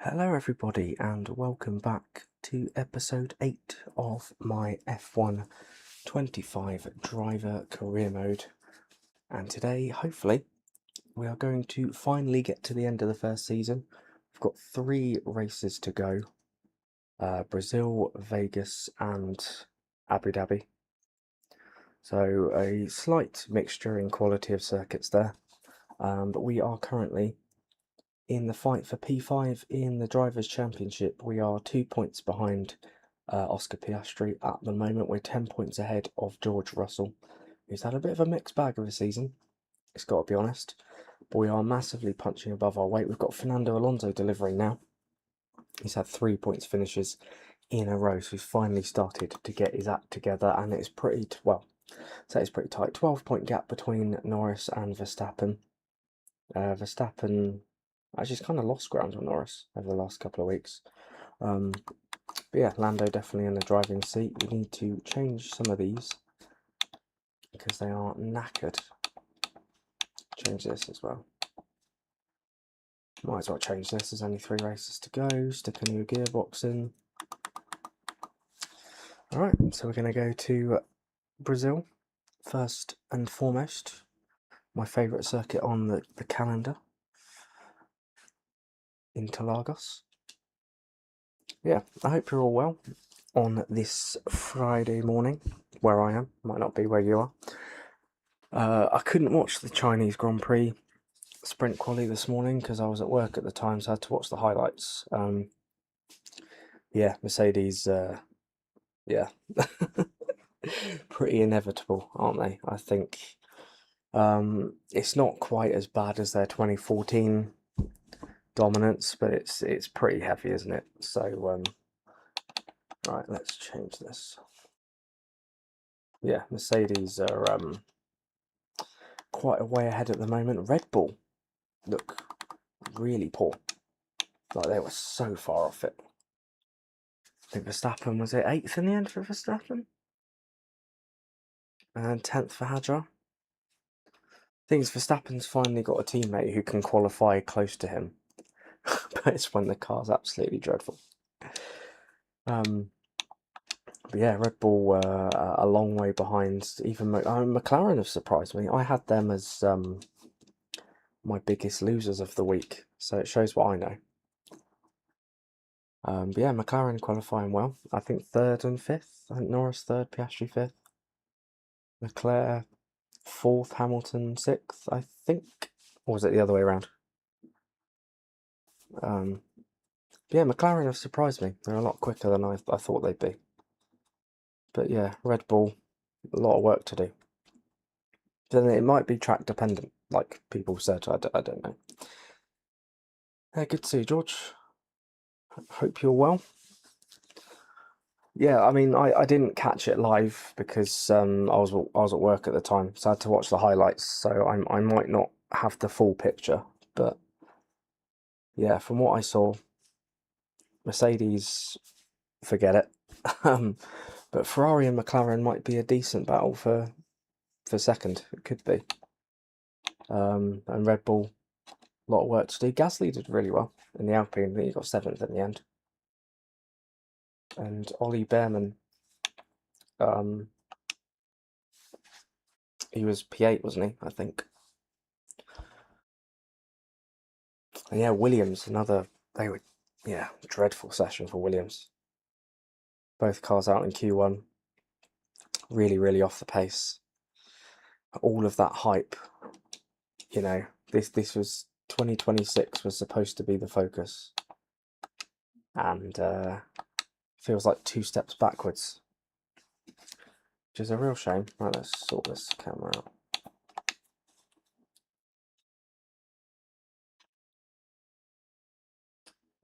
Hello, everybody, and welcome back to episode 8 of my F1 25 driver career mode. And today, hopefully, we are going to finally get to the end of the first season. We've got 3 races to go: Brazil, Vegas, and Abu Dhabi. So, a slight mixture in quality of circuits there. But we are currently in the fight for P5 in the Drivers' Championship. We are 2 points behind Oscar Piastri at the moment. We're 10 points ahead of George Russell, who's had a bit of a mixed bag of a season, it's got to be honest. But we are massively punching above our weight. We've got Fernando Alonso delivering now. He's had 3 points finishes in a row, so he's finally started to get his act together, and it's pretty, so it's pretty tight. 12-point gap between Norris and Verstappen. Verstappen actually kind of lost ground on Norris over the last couple of weeks. But yeah, Lando definitely in the driving seat. We need to change some of these because they are knackered. Change this as well. Might as well change this. There's only 3 races to go. Stick a new gearbox in. Alright, so we're going to go to Brazil first and foremost. My favourite circuit on the calendar. Interlagos. Yeah, I hope you're all well on this Friday morning, where I am. Might not be where you are. I couldn't watch the Chinese Grand Prix sprint quali this morning because I was at work at the time, so I had to watch the highlights. Yeah, Mercedes, yeah, pretty inevitable, aren't they? I think it's not quite as bad as their 2014 dominance, but it's pretty heavy, isn't it? So, right, let's change this. Yeah, Mercedes are quite a way ahead at the moment. Red Bull look really poor. Like they were so far off it. I think Verstappen was it 8th in the end for Verstappen? And 10th for Hadjar. Thing is, Verstappen's finally got a teammate who can qualify close to him. But it's when the car's absolutely dreadful. But yeah, Red Bull were a long way behind. Even McLaren have surprised me. I had them as my biggest losers of the week, so it shows what I know. But yeah, McLaren qualifying well. I think 3rd and 5th. I think Norris 3rd, Piastri 5th. Leclerc 4th, Hamilton 6th, I think. Or was it the other way around? Yeah, McLaren have surprised me. They're a lot quicker than I thought they'd be. But yeah, Red Bull, a lot of work to do. Then it might be track dependent, like people said. I don't know. Hey, good to see you, George. Hope you're well. Yeah, I mean, I didn't catch it live because I was at work at the time, so I had to watch the highlights. So I might not have the full picture, but yeah, from what I saw, Mercedes, forget it. But Ferrari and McLaren might be a decent battle for second. It could be. And Red Bull, a lot of work to do. Gasly did really well in the Alpine. I think he got 7th in the end. And Ollie Behrman, he was P8, wasn't he? I think. And yeah, Williams, dreadful session for Williams. Both cars out in Q1. Really, really off the pace. All of that hype, this was 2026 was supposed to be the focus. And feels like 2 steps backwards, which is a real shame. Right, let's sort this camera out.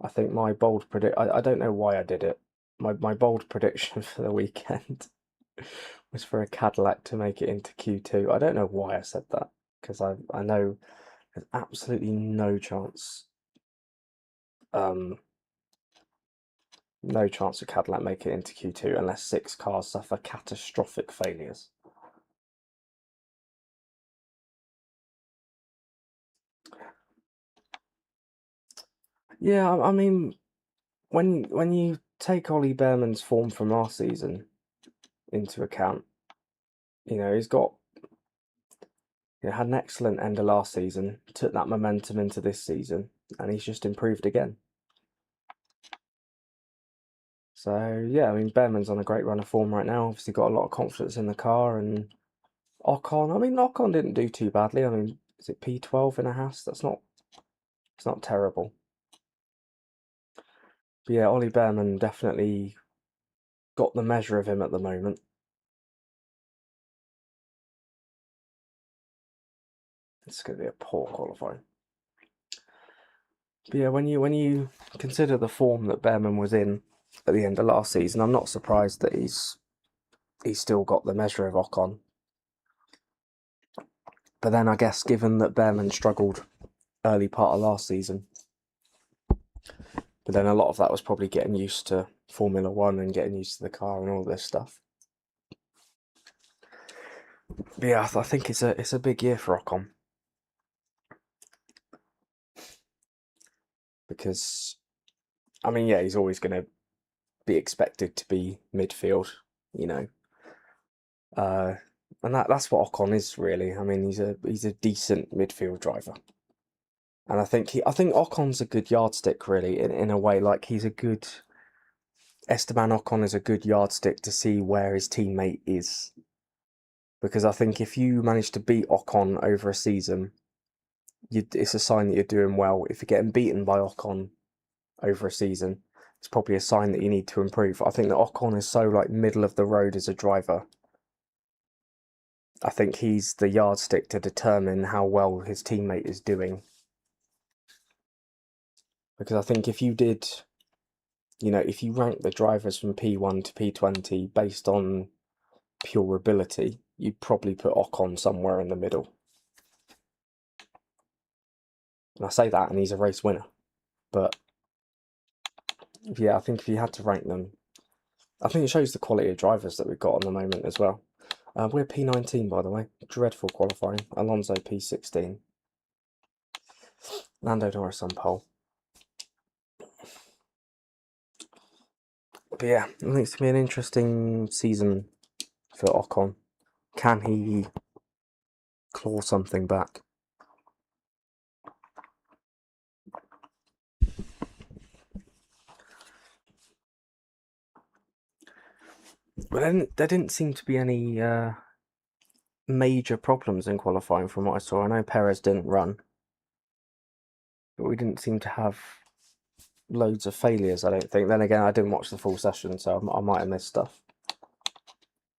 I think my bold I don't know why I did it. My bold prediction for the weekend was for a Cadillac to make it into Q2. I don't know why I said that, because I know there's absolutely no chance no chance of Cadillac make it into Q2 unless 6 cars suffer catastrophic failures. Yeah, I mean, when you take Ollie Behrman's form from last season into account, he's got had an excellent end of last season, took that momentum into this season, and he's just improved again. So yeah, I mean, Behrman's on a great run of form right now. Obviously, got a lot of confidence in the car, and Ocon. I mean, Ocon didn't do too badly. I mean, is it P12 in a Haas? It's not terrible. But yeah, Ollie Behrman definitely got the measure of him at the moment. It's going to be a poor qualifying. But yeah, when you consider the form that Behrman was in at the end of last season, I'm not surprised that he's still got the measure of Ocon. But then I guess given that Behrman struggled early part of last season, but then a lot of that was probably getting used to Formula One and getting used to the car and all this stuff. But yeah, I think it's a big year for Ocon. Because, I mean, yeah, he's always going to be expected to be midfield, and that's what Ocon is really. I mean, he's a decent midfield driver, and I think Ocon's a good yardstick really in a way. Like Esteban Ocon is a good yardstick to see where his teammate is, because I think if you manage to beat Ocon over a season, it's a sign that you're doing well. If you're getting beaten by Ocon over a season, it's probably a sign that you need to improve. I think that Ocon is so like middle of the road as a driver. I think he's the yardstick to determine how well his teammate is doing. Because I think if you did, if you rank the drivers from P1 to P20 based on pure ability, you'd probably put Ocon somewhere in the middle. And I say that, and he's a race winner. But yeah, I think if you had to rank them, I think it shows the quality of drivers that we've got at the moment as well. We're P19, by the way. Dreadful qualifying. Alonso P16. Lando Norris on pole. But yeah, I think it's going to be an interesting season for Ocon. Can he claw something back? But then there didn't seem to be any major problems in qualifying from what I saw. I know Perez didn't run, but we didn't seem to have loads of failures, I don't think. Then again, I didn't watch the full session, so I might have missed stuff.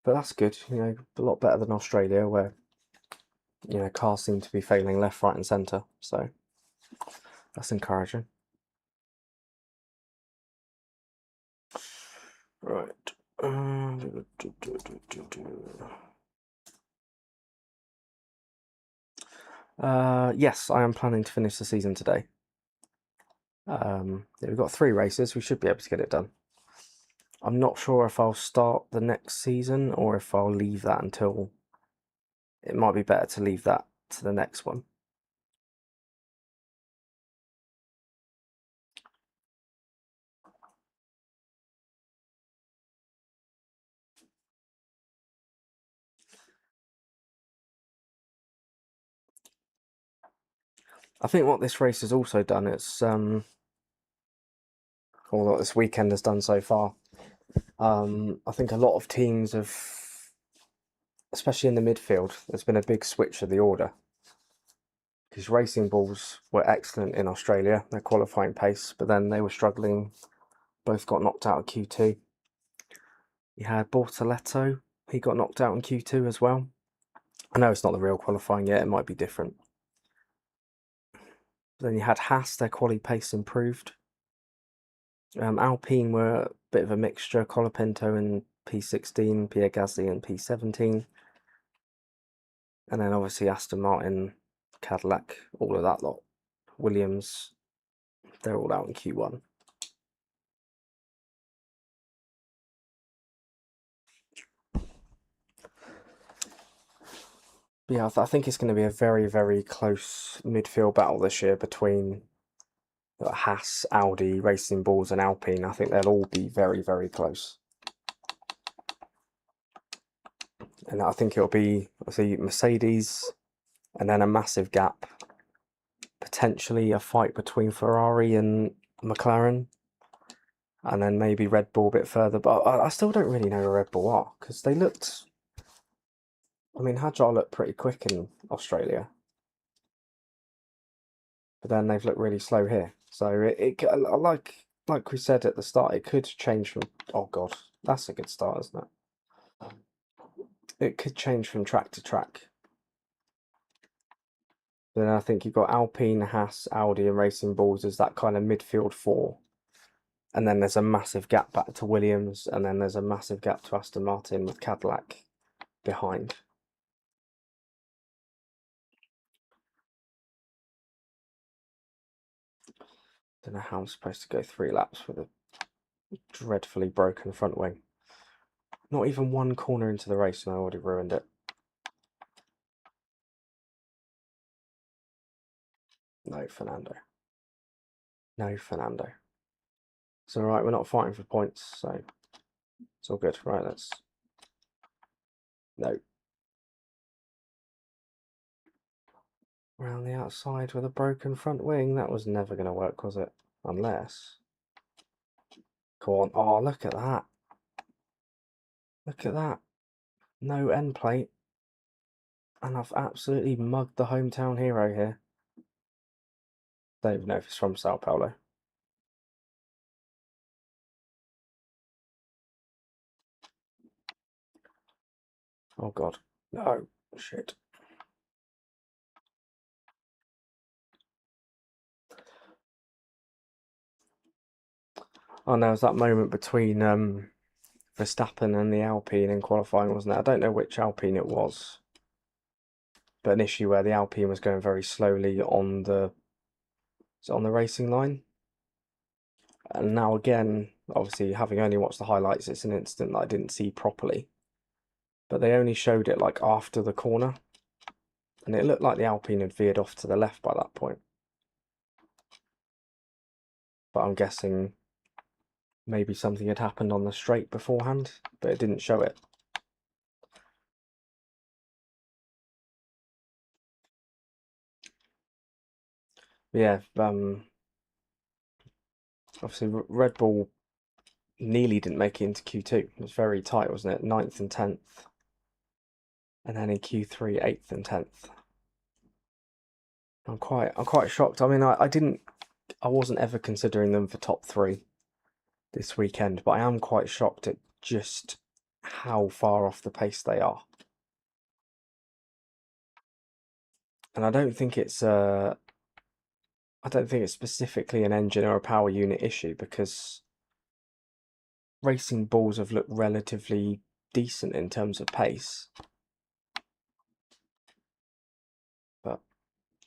But that's good, a lot better than Australia, where, cars seem to be failing left, right and centre, so that's encouraging. Right. Yes, I am planning to finish the season today. We've got 3 races, we should be able to get it done. I'm not sure if I'll start the next season or if I'll leave that until... It might be better to leave that to the next one. I think what this race has also done, or what this weekend has done so far, I think a lot of teams have, especially in the midfield, there's been a big switch of the order. Because Racing Bulls were excellent in Australia, their qualifying pace, but then they were struggling, both got knocked out of Q2. You had Bortoleto, he got knocked out in Q2 as well. I know it's not the real qualifying yet, it might be different. Then you had Haas, their quali pace improved. Alpine were a bit of a mixture, Colapinto in P16, Pierre Gasly in P17. And then obviously Aston Martin, Cadillac, all of that lot. Williams, they're all out in Q1. But yeah, I think it's going to be a very, very close midfield battle this year between Haas, Audi, Racing Bulls and Alpine, I think they'll all be very, very close. And I think it'll be, Mercedes and then a massive gap. Potentially a fight between Ferrari and McLaren. And then maybe Red Bull a bit further. But I still don't really know where Red Bull are. Because they looked... I mean, Hadjar looked pretty quick in Australia. But then they've looked really slow here. So like we said at the start, it could change from... Oh, God. That's a good start, isn't it? It could change from track to track. Then I think you've got Alpine, Haas, Audi and Racing Bulls as that kind of midfield four. And then there's a massive gap back to Williams. And then there's a massive gap to Aston Martin with Cadillac behind. Don't know how I'm supposed to go 3 laps with a dreadfully broken front wing. Not even one corner into the race and I already ruined it. No, Fernando. No, Fernando. It's alright, we're not fighting for points, so it's all good. Right, let's... No. Around the outside with a broken front wing. That was never going to work, was it? Unless... Come on. Oh, look at that. Look at that. No end plate. And I've absolutely mugged the hometown hero here. Don't even know if it's from Sao Paulo. Oh, God. No. Shit. Oh, no, it was that moment between Verstappen and the Alpine in qualifying, wasn't it? I don't know which Alpine it was. But an issue where the Alpine was going very slowly on the racing line. And now again, obviously having only watched the highlights, it's an incident that I didn't see properly. But they only showed it like after the corner. And it looked like the Alpine had veered off to the left by that point. But I'm guessing maybe something had happened on the straight beforehand, but it didn't show it. Yeah, obviously Red Bull nearly didn't make it into Q2. It was very tight, wasn't it? 9th and 10th. And then in Q3, 8th and 10th. I'm quite shocked. I mean, I wasn't ever considering them for top 3 this weekend, but I am quite shocked at just how far off the pace they are. And I don't think it's specifically an engine or a power unit issue, because Racing Bulls have looked relatively decent in terms of pace. But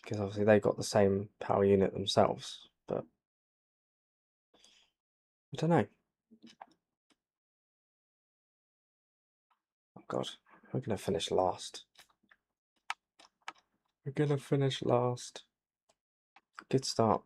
because obviously they got the same power unit themselves, but I don't know. Oh God, we're gonna finish last. We're gonna finish last. Good start.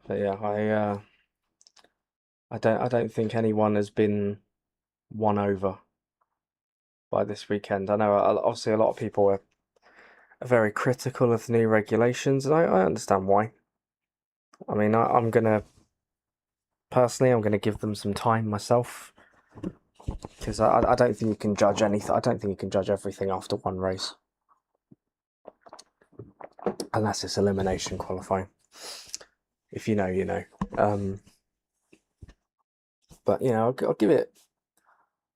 But yeah, I don't think anyone has been won over by this weekend. I know obviously a lot of people are very critical of the new regulations, and I understand why. I mean, I'm gonna give them some time myself, because I don't think you can judge anything. I don't think you can judge everything after one race, unless it's elimination qualifying. If you know, you know. But you know, I'll give it,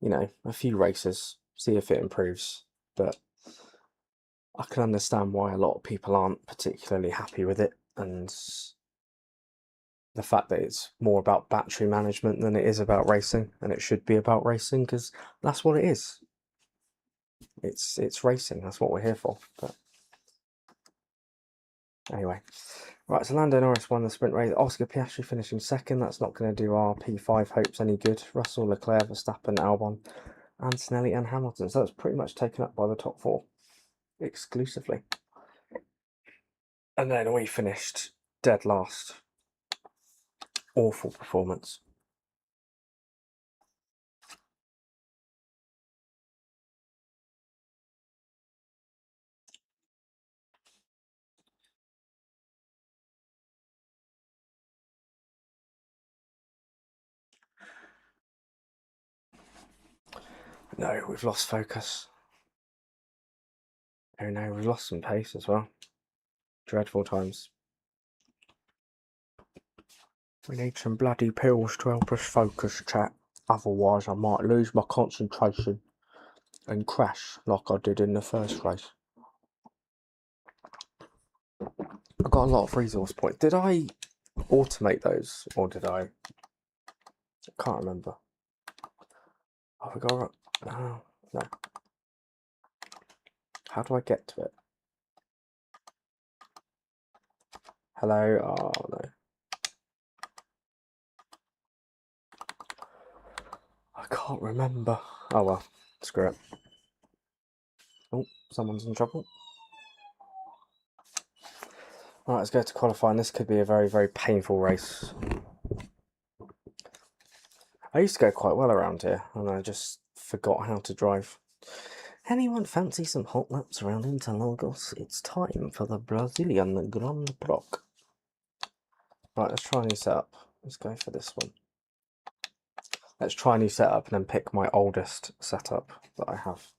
you know, a few races, see if it improves. But I can understand why a lot of people aren't particularly happy with it, and the fact that it's more about battery management than it is about racing, and it should be about racing, because that's what it is. It's racing. That's what we're here for. But Anyway, right, so Lando Norris won the sprint race. Oscar Piastri finishing second. That's not going to do our P5 hopes any good. Russell, Leclerc, Verstappen, Albon, Antonelli and Hamilton. So that's pretty much taken up by the top four exclusively. And then we finished dead last. Awful performance. No, we've lost focus. Oh no, we've lost some pace as well. Dreadful times. We need some bloody pills to help us focus, chat. Otherwise I might lose my concentration and crash like I did in the first race. I got a lot of resource points. Did I automate those or did I? I can't remember. Oh, we got. Oh, no. How do I get to it? Hello? Oh, no. I can't remember. Oh, well. Screw it. Oh, someone's in trouble. Right, let's go to qualifying. This could be a very, very painful race. I used to go quite well around here, and I just forgot how to drive. Anyone fancy some hot laps around Interlagos? It's time for the Brazilian Grand Prix. Right, let's try a new setup. Let's go for this one. Let's try a new setup and then pick my oldest setup that I have.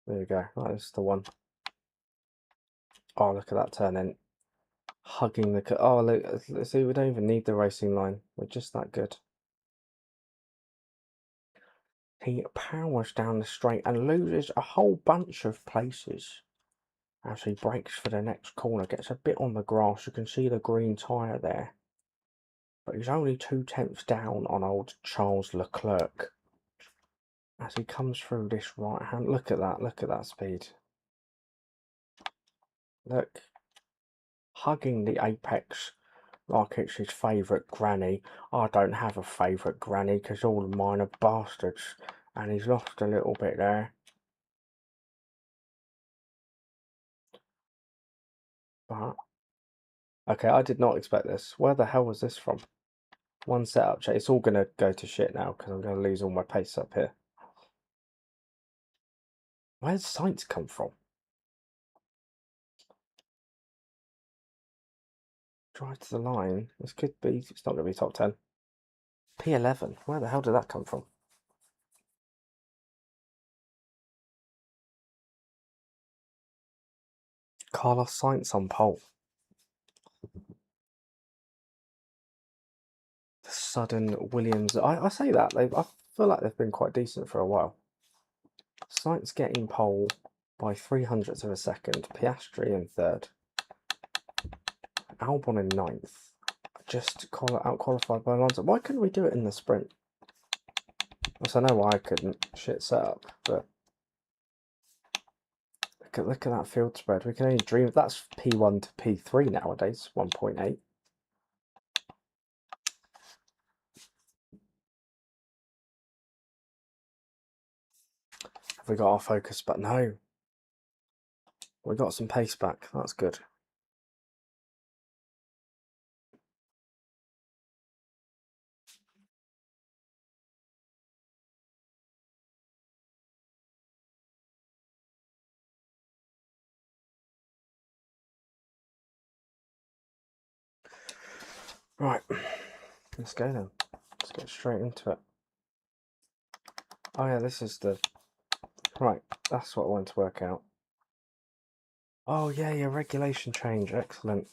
There we go. That is the one. Oh, look at that turn in. Hugging the... Oh, look. See, we don't even need the racing line. We're just that good. He powers down the straight and loses a whole bunch of places as he brakes for the next corner. Gets a bit on the grass. You can see the green tyre there. But he's only 2 tenths down on old Charles Leclerc as he comes through this right hand. Look at that speed. Look, hugging the apex like it's his favourite granny. I don't have a favourite granny because all of mine are bastards, and he's lost a little bit there. But okay, I did not expect this. Where the hell was this from? One setup check. It's all gonna go to shit now because I'm gonna lose all my pace up here. Where's Sainz come from? Drive to the line. This could be. It's not gonna be top 10. P11. Where the hell did that come from? Carlos Sainz on pole. The sudden Williams. I say that I feel like they've been quite decent for a while. Sainz getting pole by 300ths of a second. Piastri in third. Albon in ninth. Just out qualified by Alonso. Why couldn't we do it in the sprint? I know why I couldn't. Shit setup, but look at that field spread. We can only dream. That's P1 to P3 nowadays. 1.8. Have we got our focus? But no. We got some pace back. That's good. Right. Let's go then. Let's get straight into it. Oh yeah, this is the... Right, that's what I wanted to work out. Oh yeah, your regulation change. Excellent.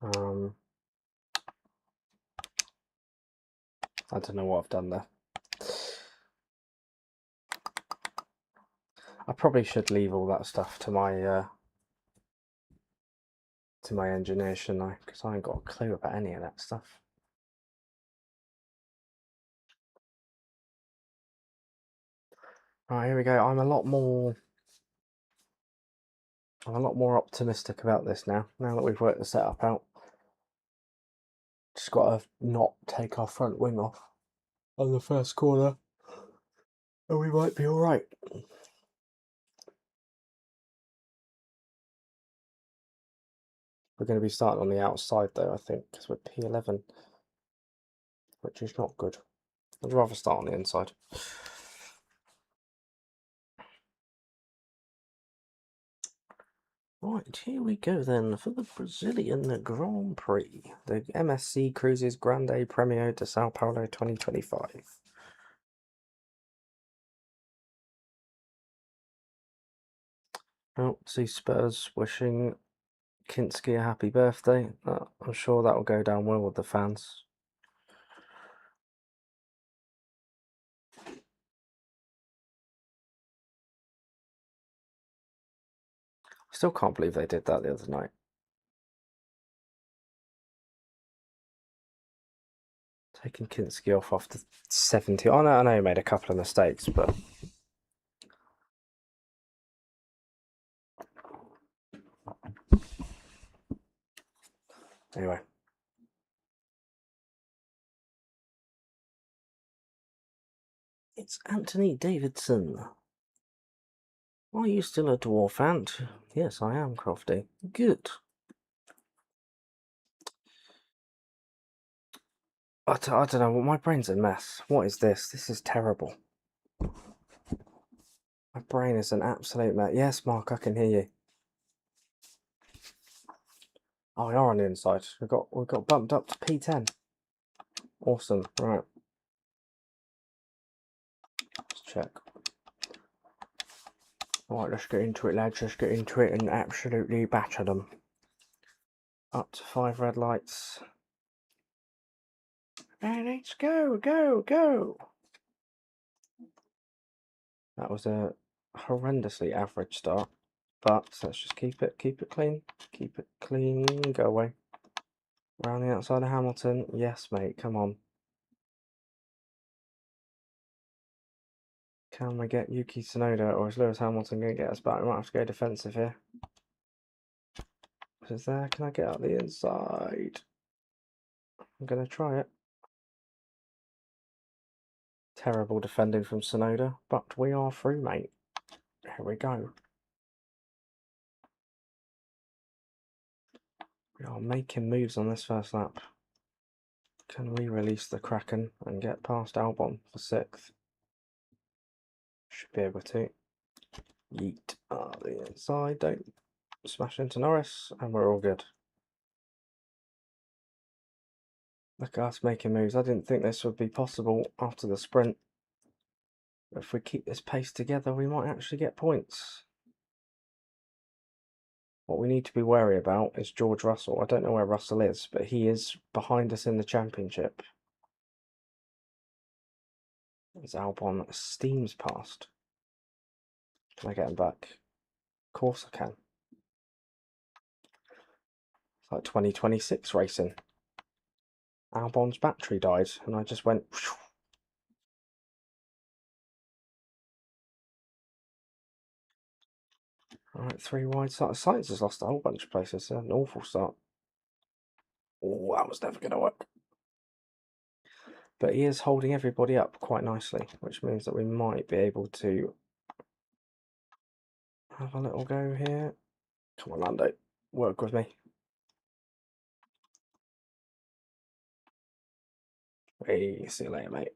I don't know what I've done there. I probably should leave all that stuff to my engineer, shouldn't I? Because I ain't got a clue about any of that stuff. Right, here we go. I'm a lot more optimistic about this now that we've worked the setup out. Just got to not take our front wing off on the first corner, and we might be alright. We're going to be starting on the outside though, I think, because we're P11, which is not good. I'd rather start on the inside. Right, here we go then for the Brazilian Grand Prix, the MSC Cruises Grande Premio de Sao Paulo 2025. Oh, see Spurs wishing Kinski a happy birthday. I'm sure that will go down well with the fans. Still can't believe they did that the other night. Taking Kinski off after 70. I know he made a couple of mistakes, but anyway. It's Anthony Davidson. Are you still a dwarf ant? Yes, I am, Crofty. Good. I don't know, my brain's a mess. What is this? This is terrible. My brain is an absolute mess. Yes, Mark, I can hear you. Oh, we are on the inside. We got bumped up to P10. Awesome. Right. Let's check. Right, let's get into it, lads. Let's get into it and absolutely batter them. Up to 5 red lights. And let's go, go, go. That was a horrendously average start, but let's just keep it clean. Keep it clean. Go away. Around the outside of Hamilton. Yes, mate. Come on. Can we get Yuki Tsunoda, or is Lewis Hamilton going to get us back? We might have to go defensive here. Is there? Can I get out the inside? I'm going to try it. Terrible defending from Tsunoda, but we are through, mate. Here we go. We are making moves on this first lap. Can we release the Kraken and get past Albon for 6th? Should be able to. Yeet. The inside, don't smash into Norris, and we're all good. Look at us making moves. I didn't think this would be possible after the sprint. If we keep this pace together, we might actually get points. What we need to be wary about is George Russell. I don't know where Russell is, but he is behind us in the championship. As Albon steams past. Can I get him back? Of course I can. It's like 2026 racing. Albon's battery died, and I just went... Whew. Alright, 3 wide. Sainz has lost a whole bunch of places. An awful start. Oh, that was never going to work. But he is holding everybody up quite nicely, which means that we might be able to have a little go here. Come on, Lando. Work with me. Hey, see you later, mate.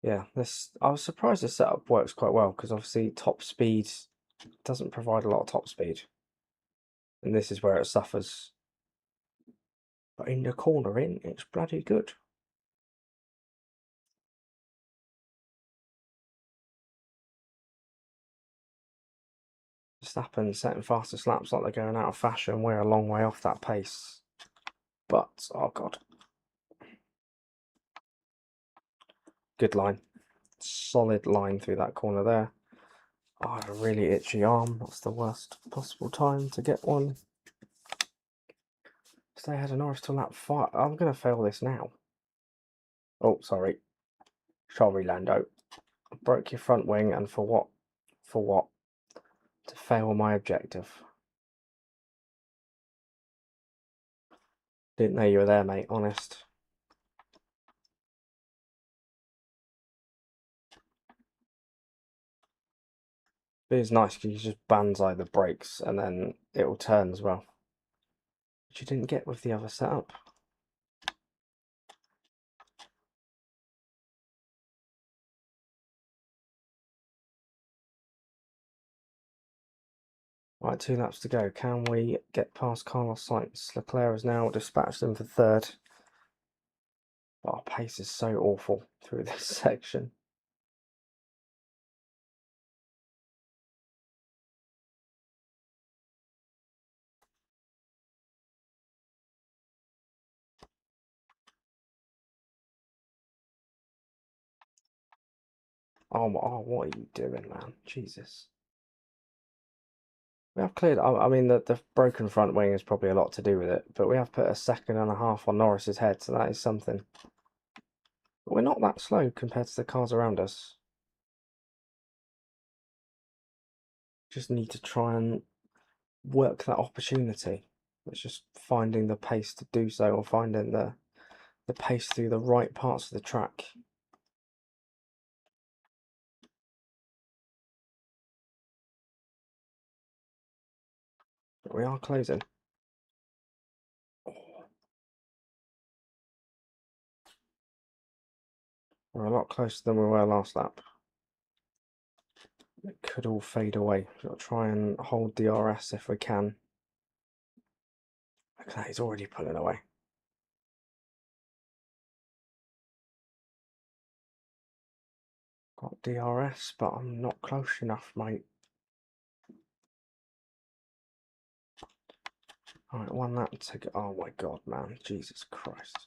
Yeah, I was surprised the setup works quite well, because obviously top speed doesn't provide a lot of top speed. And this is where it suffers. But in the corner it's bloody good. Verstappen setting fastest laps like they're going out of fashion. We're a long way off that pace. But, oh god. Good line. Solid line through that corner there. Oh, a really itchy arm. That's the worst possible time to get one. Stay ahead of Norris till lap 5. I'm going to fail this now. Oh, sorry. Sorry, Lando. Broke your front wing, and for what? For what? To fail my objective. Didn't know you were there, mate, honest. But it's nice because you just banzai the brakes and then it will turn as well. Which you didn't get with the other setup. Right, 2 laps to go. Can we get past Carlos Sainz? Leclerc has now dispatched them for 3rd. Our pace is so awful through this section. Oh, what are you doing, man? Jesus. We have cleared. I mean, the broken front wing is probably a lot to do with it, but we have put a 2.5 on Norris's head, so that is something. But we're not that slow compared to the cars around us. Just need to try and work that opportunity. It's just finding the pace to do so, or finding the pace through the right parts of the track. But we are closing. We're a lot closer than we were last lap. It could all fade away. We've got to try and hold DRS if we can. Look at that, he's already pulling away. Got DRS, but I'm not close enough, mate. Alright, 1 lap to go. Oh my god, man. Jesus Christ.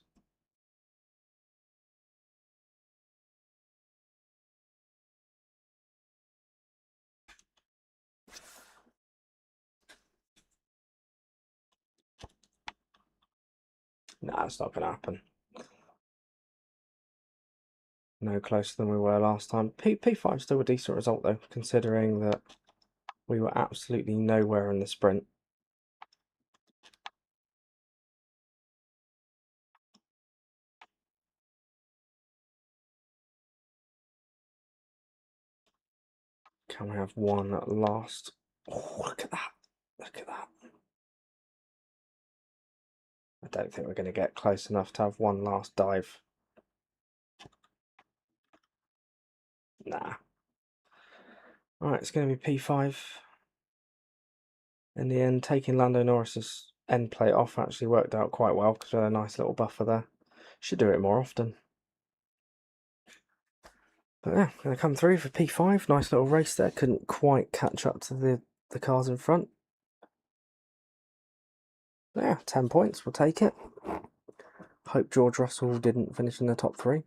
Nah, it's not going to happen. No closer than we were last time. P5 is still a decent result, though, considering that we were absolutely nowhere in the sprint. Can we have one last? Oh, look at that. Look at that. I don't think we're going to get close enough to have one last dive. Nah. Alright, it's going to be P5. In the end, taking Lando Norris's end plate off actually worked out quite well because we had a nice little buffer there. Should do it more often. But yeah, going to come through for P5. Nice little race there. Couldn't quite catch up to the cars in front. But yeah, 10 points. We'll take it. Hope George Russell didn't finish in the top 3.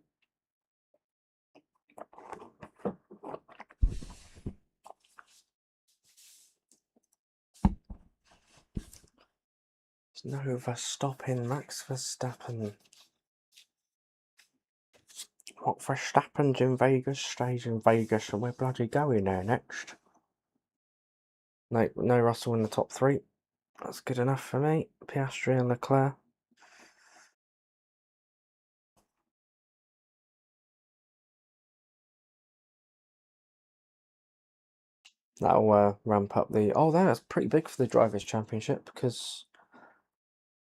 There's no Verstappen, Max Verstappen. What Verstappen's in Vegas stays in Vegas, and we're bloody going there next. No Russell in the top 3. That's good enough for me. Piastri and Leclerc. That'll ramp up the... Oh, that's pretty big for the Drivers' Championship because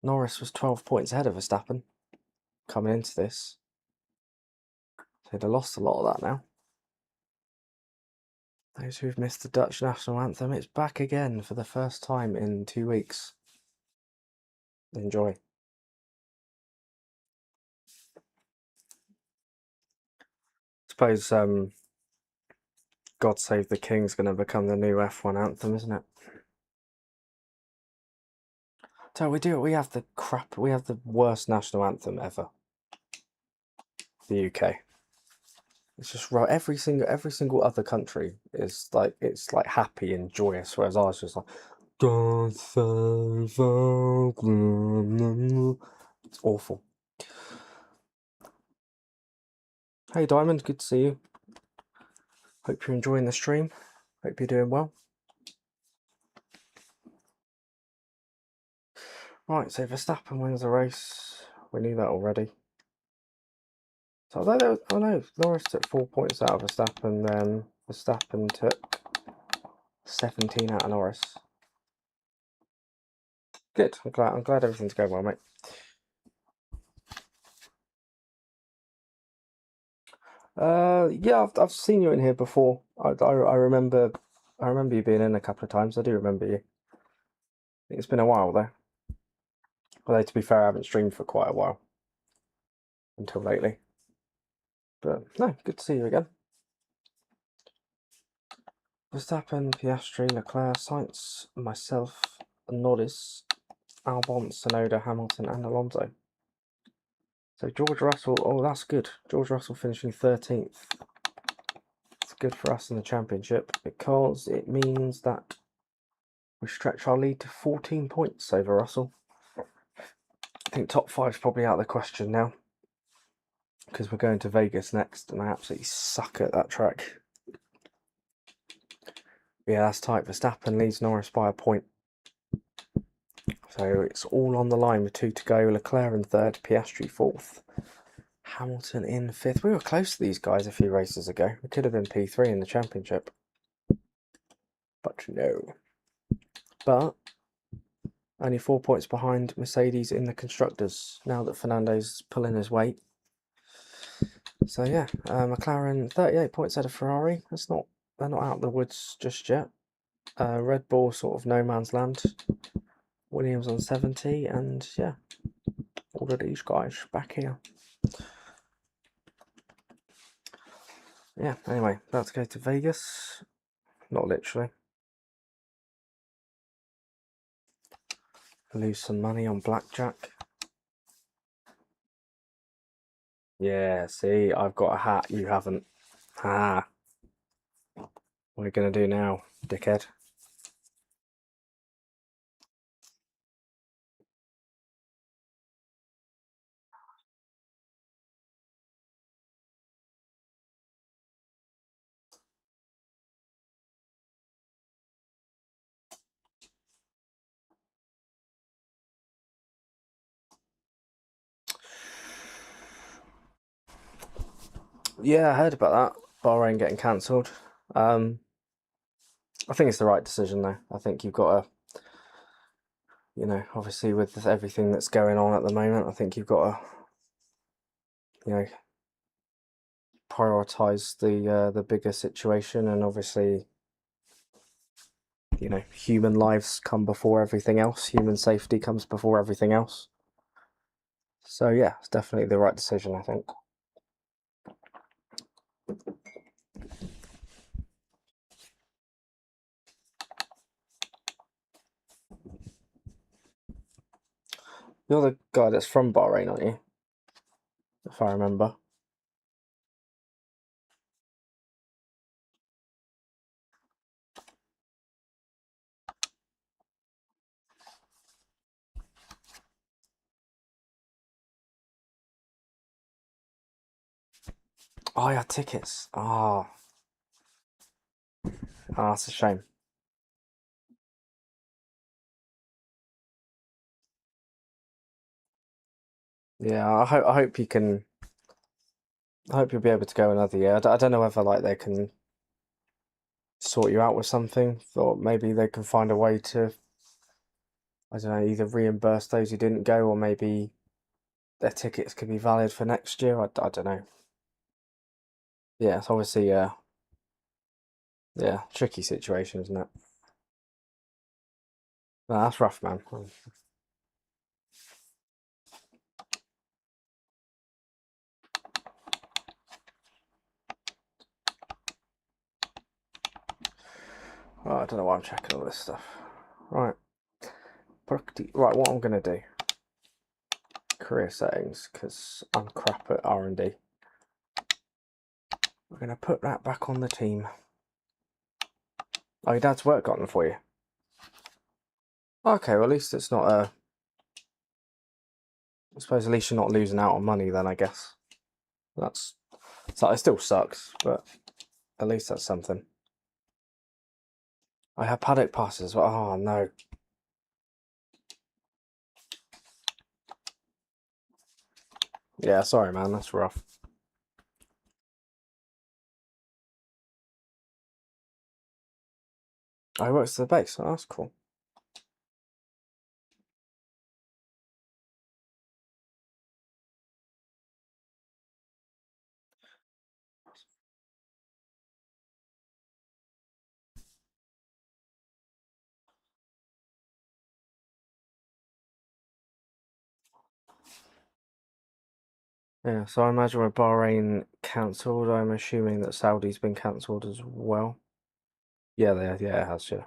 Norris was 12 points ahead of Verstappen coming into this. So they'd have lost a lot of that now. Those who've missed the Dutch national anthem, it's back again for the first time in 2 weeks. Enjoy. Suppose God Save the King's going to become the new F1 anthem, isn't it? So we have the worst national anthem ever. The UK. It's just right. Every single other country is like, it's like happy and joyous, whereas ours is like It's awful. Hey Diamond, good to see you. Hope you're enjoying the stream. Hope you're doing well. Right, so Verstappen wins the race. We knew that already. So oh no, Norris took 4 points out of Verstappen, then Verstappen took 17 out of Norris. Good. I'm glad everything's going well, mate. Yeah, I've seen you in here before. I remember you being in a couple of times. I do remember you. It's been a while though. Although to be fair, I haven't streamed for quite a while until lately. But no, good to see you again. Verstappen, Piastri, Leclerc, Sainz, myself, Norris, Albon, Tsunoda, Hamilton, and Alonso. So George Russell, oh that's good. George Russell finishing 13th. It's good for us in the championship because it means that we stretch our lead to 14 points over Russell. I think top 5's probably out of the question now because we're going to Vegas next and I absolutely suck at that track. Yeah, that's tight. Verstappen leads Norris by a point. So it's all on the line with 2 to go. Leclerc in 3rd, Piastri 4th, Hamilton in 5th. We were close to these guys a few races ago. We could have been P3 in the championship. But no. But only 4 points behind Mercedes in the constructors now that Fernando's pulling his weight. So yeah, McLaren 38 points out of Ferrari. They're not out of the woods just yet. Red Bull sort of no man's land. Williams on 70, and yeah, all of these guys back here. Yeah, anyway, about to go to Vegas. Not literally. Lose some money on blackjack. Yeah, see, I've got a hat, you haven't. Ah. What are you going to do now, dickhead? Yeah, I heard about that. Bahrain getting cancelled. I think it's the right decision, though. I think you've got to, you know, obviously with everything that's going on at the moment, I think you've got to, you know, prioritise the bigger situation, and obviously, you know, human lives come before everything else. Human safety comes before everything else. So yeah, it's definitely the right decision, I think. You're the guy that's from Bahrain, aren't you? If I remember. Oh, I had tickets. Ah, that's a shame. Yeah, I hope you can. I hope you'll be able to go another year. I don't know whether like they can sort you out with something, or maybe they can find a way to, I don't know, either reimburse those who didn't go, or maybe their tickets could be valid for next year. I don't know. Yeah, it's obviously yeah, tricky situation, isn't it? No, that's rough, man. Oh, I don't know why I'm checking all this stuff. Right. Right, what I'm going to do. Career settings, because I'm crap at R&D. We're going to put that back on the team. Oh, your dad's work got them for you? Okay, well, at least it's not a... I suppose at least you're not losing out on money then, I guess. That's... So it still sucks, but at least that's something. I have paddock passes. Oh, no. Yeah, sorry, man. That's rough. Oh, he works to the base. Oh, that's cool. Yeah, so I imagine with Bahrain cancelled, I'm assuming that Saudi's been cancelled as well. Yeah, yeah, it has, yeah.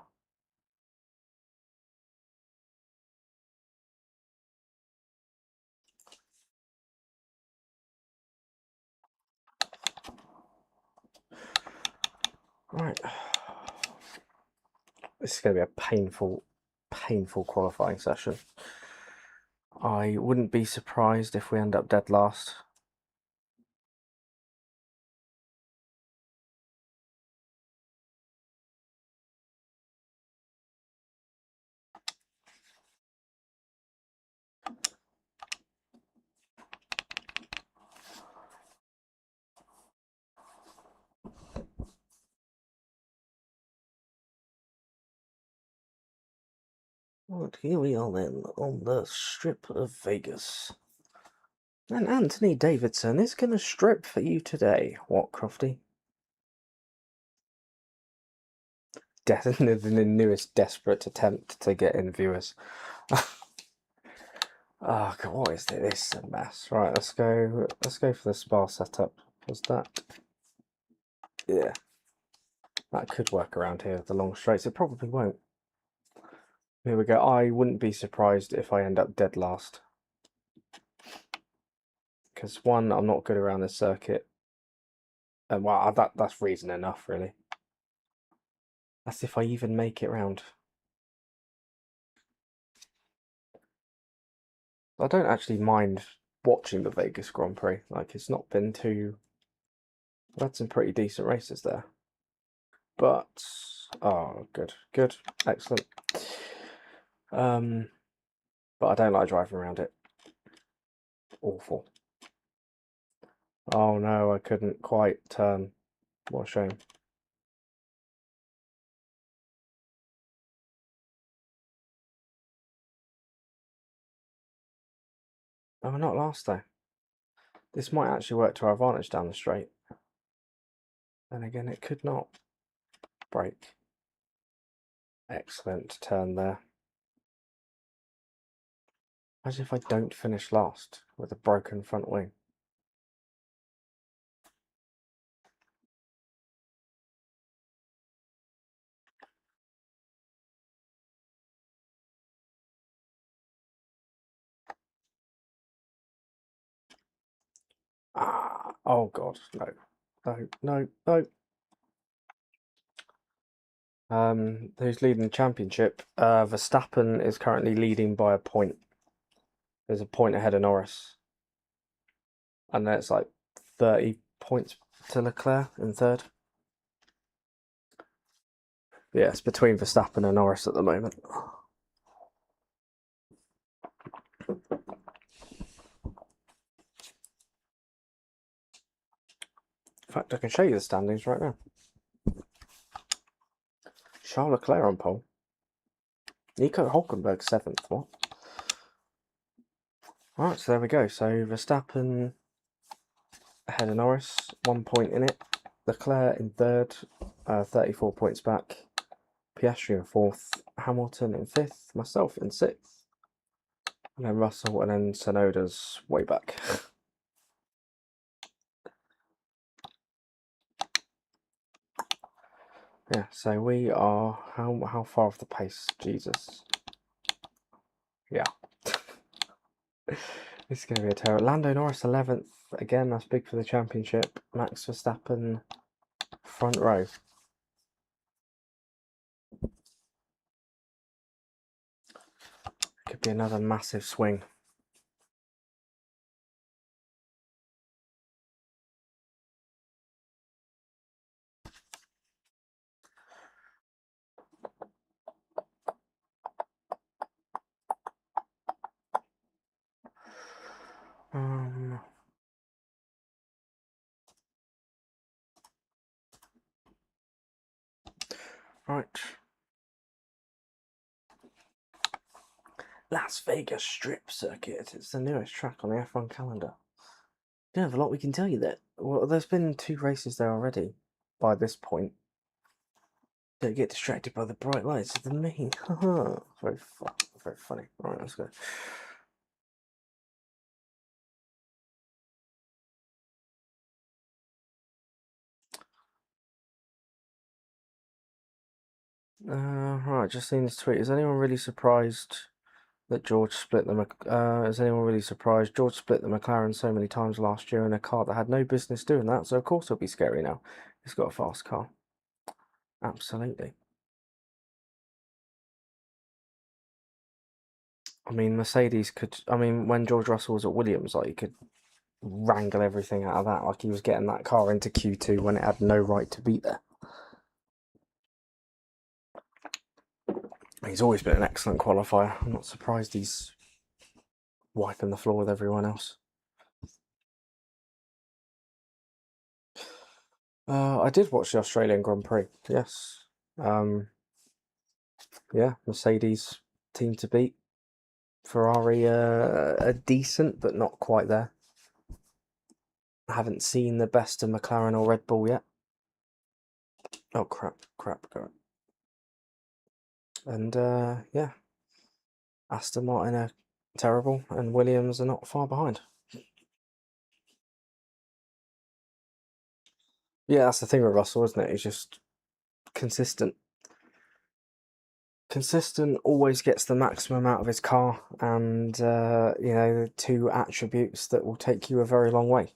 Right. This is going to be a painful qualifying session. I wouldn't be surprised if we end up dead last. But here we are then, on the strip of Vegas. And Anthony Davidson is going to strip for you today. What, Crofty? The newest desperate attempt to get in viewers. Oh, God, what is this? This is a mess. Right, let's go for the spa setup. Was that? Yeah. That could work around here, the long straights. It probably won't. Here we go. I wouldn't be surprised if I end up dead last. Because one, I'm not good around this circuit. And well, that's reason enough, really. That's if I even make it round. I don't actually mind watching the Vegas Grand Prix. Like, it's not been too... I've had some pretty decent races there. But, oh, good, excellent. But I don't like driving around it. Awful. Oh no, I couldn't quite turn. What a shame. Oh, we're not last though. This might actually work to our advantage down the straight. Then again, it could not. Brake. Excellent turn there. As if I don't finish last with a broken front wing. Ah, oh god, no. Who's leading the championship? Verstappen is currently leading by a point. There's a point ahead of Norris. And then it's like 30 points to Leclerc in third. Yeah, it's between Verstappen and Norris at the moment. In fact, I can show you the standings right now. Charles Leclerc on pole. Nico Hulkenberg 7th. What? Alright, so there we go. So Verstappen ahead of Norris, 1 point in it. Leclerc in third, 34 points back. Piastri in fourth. Hamilton in fifth. Myself in sixth. And then Russell, and then Tsunoda's way back. Yeah, so we are how far off the pace? Jesus. Yeah. This is going to be a terror. Lando Norris 11th. Again, that's big for the championship. Max Verstappen front row. Could be another massive swing. Right. Las Vegas Strip Circuit. It's the newest track on the F1 calendar. Don't have a lot we can tell you there. Well, there's been 2 races there already by this point. Don't get distracted by the bright lights of the main. Very funny. Alright, let's go. Right, just seen this tweet. Is anyone really surprised that George split the is anyone really surprised George split the McLaren so many times last year in a car that had no business doing that, so of course it'll be scary now. He's got a fast car. Absolutely. I mean, Mercedes could, I mean, when George Russell was at Williams, like, he could wrangle everything out of that. Like, he was getting that car into Q2 when it had no right to be there. He's always been an excellent qualifier. I'm not surprised he's wiping the floor with everyone else. I did watch the Australian Grand Prix, yes. Yeah, Mercedes team to beat. Ferrari are decent, but not quite there. I haven't seen the best of McLaren or Red Bull yet. Oh, crap. And, yeah. Aston Martin are terrible, and Williams are not far behind. Yeah, that's the thing with Russell, isn't it? He's just consistent. Consistent, always gets the maximum out of his car, and, you know, the 2 attributes that will take you a very long way.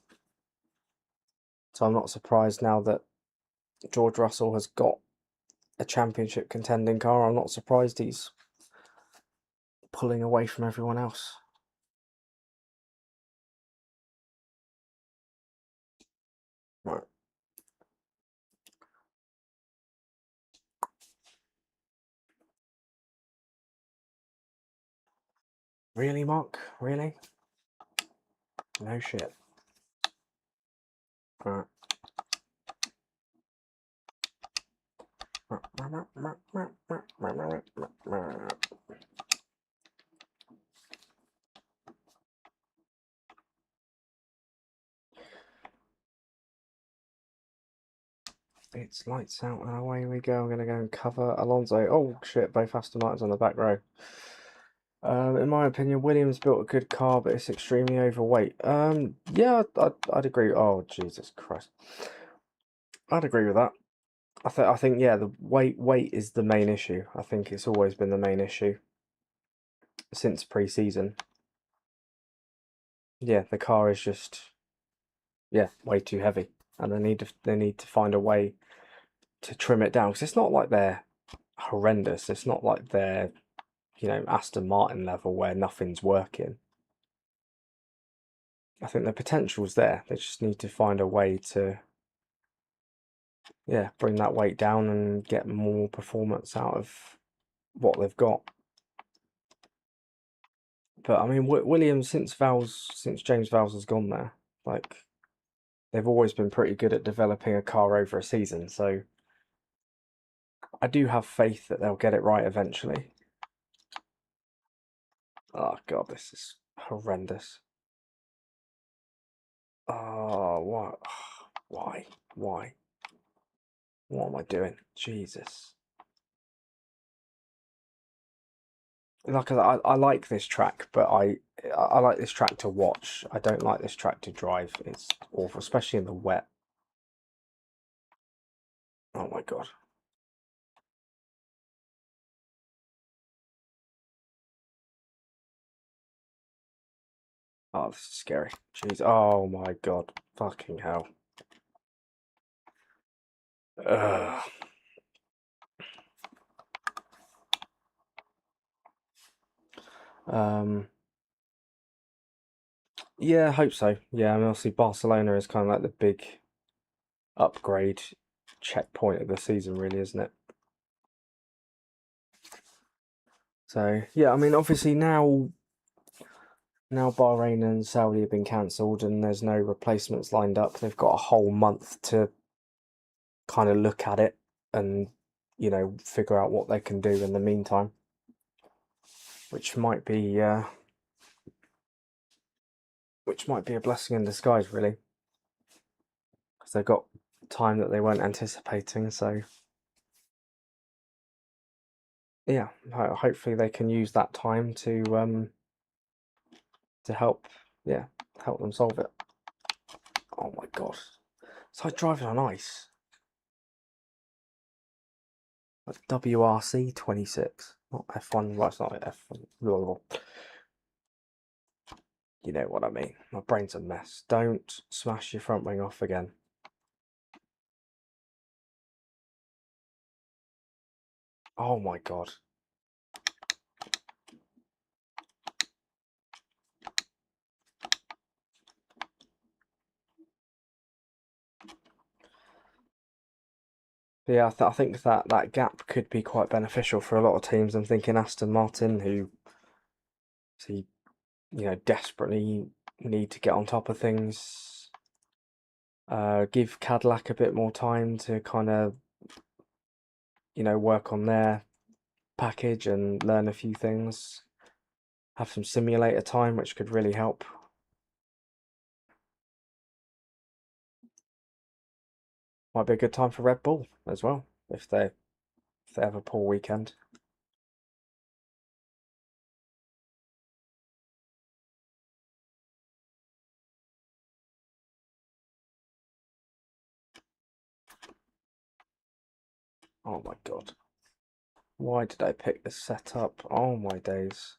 So I'm not surprised now that George Russell has got a championship contending car. I'm not surprised he's pulling away from everyone else. Right. Really, Mark? Really? No shit. Right. It's lights out and away we go. I'm going to go and cover Alonso. Oh shit, both Aston Martins on the back row. In my opinion, Williams built a good car, but it's extremely overweight. Yeah, I'd agree. Oh, Jesus Christ. I'd agree with that. I think yeah, the weight is the main issue. I think it's always been the main issue since pre-season. Yeah, the car is just way too heavy, and they need to find a way to trim it down, because it's not like they're horrendous. It's not like they're, you know, Aston Martin level where nothing's working. I think the potential's there. They just need to find a way to, yeah, bring that weight down and get more performance out of what they've got. But I mean, Williams, since James Vowles has gone there, like, they've always been pretty good at developing a car over a season. So I do have faith that they'll get it right eventually. Oh God, this is horrendous. Oh, what? Why? Why? What am I doing? Jesus. Like, I like this track, but I like this track to watch. I don't like this track to drive. It's awful, especially in the wet. Oh my God. Oh, this is scary. Jeez. Oh my God. Fucking hell. Ugh. Yeah, I hope so. Yeah, I mean, obviously Barcelona is kind of like the big upgrade checkpoint of the season, really, isn't it? So yeah, I mean, obviously now Bahrain and Saudi have been cancelled and there's no replacements lined up. They've got a whole month to kind of look at it and, you know, figure out what they can do in the meantime, which might be a blessing in disguise, really, because they've got time that they weren't anticipating. So yeah, hopefully they can use that time to help, yeah, help them solve it. Oh my god, it's like driving on ice. Like WRC 26, not F1. Well, it's not F1. You know what I mean. My brain's a mess. Don't smash your front wing off again. Oh my god. Yeah, I think that gap could be quite beneficial for a lot of teams. I'm thinking Aston Martin, who see, you know, desperately need to get on top of things. Give Cadillac a bit more time to kind of, you know, work on their package and learn a few things. Have some simulator time, which could really help. Might be a good time for Red Bull as well if they have a poor weekend. Oh my god. Why did I pick this setup? Oh my days.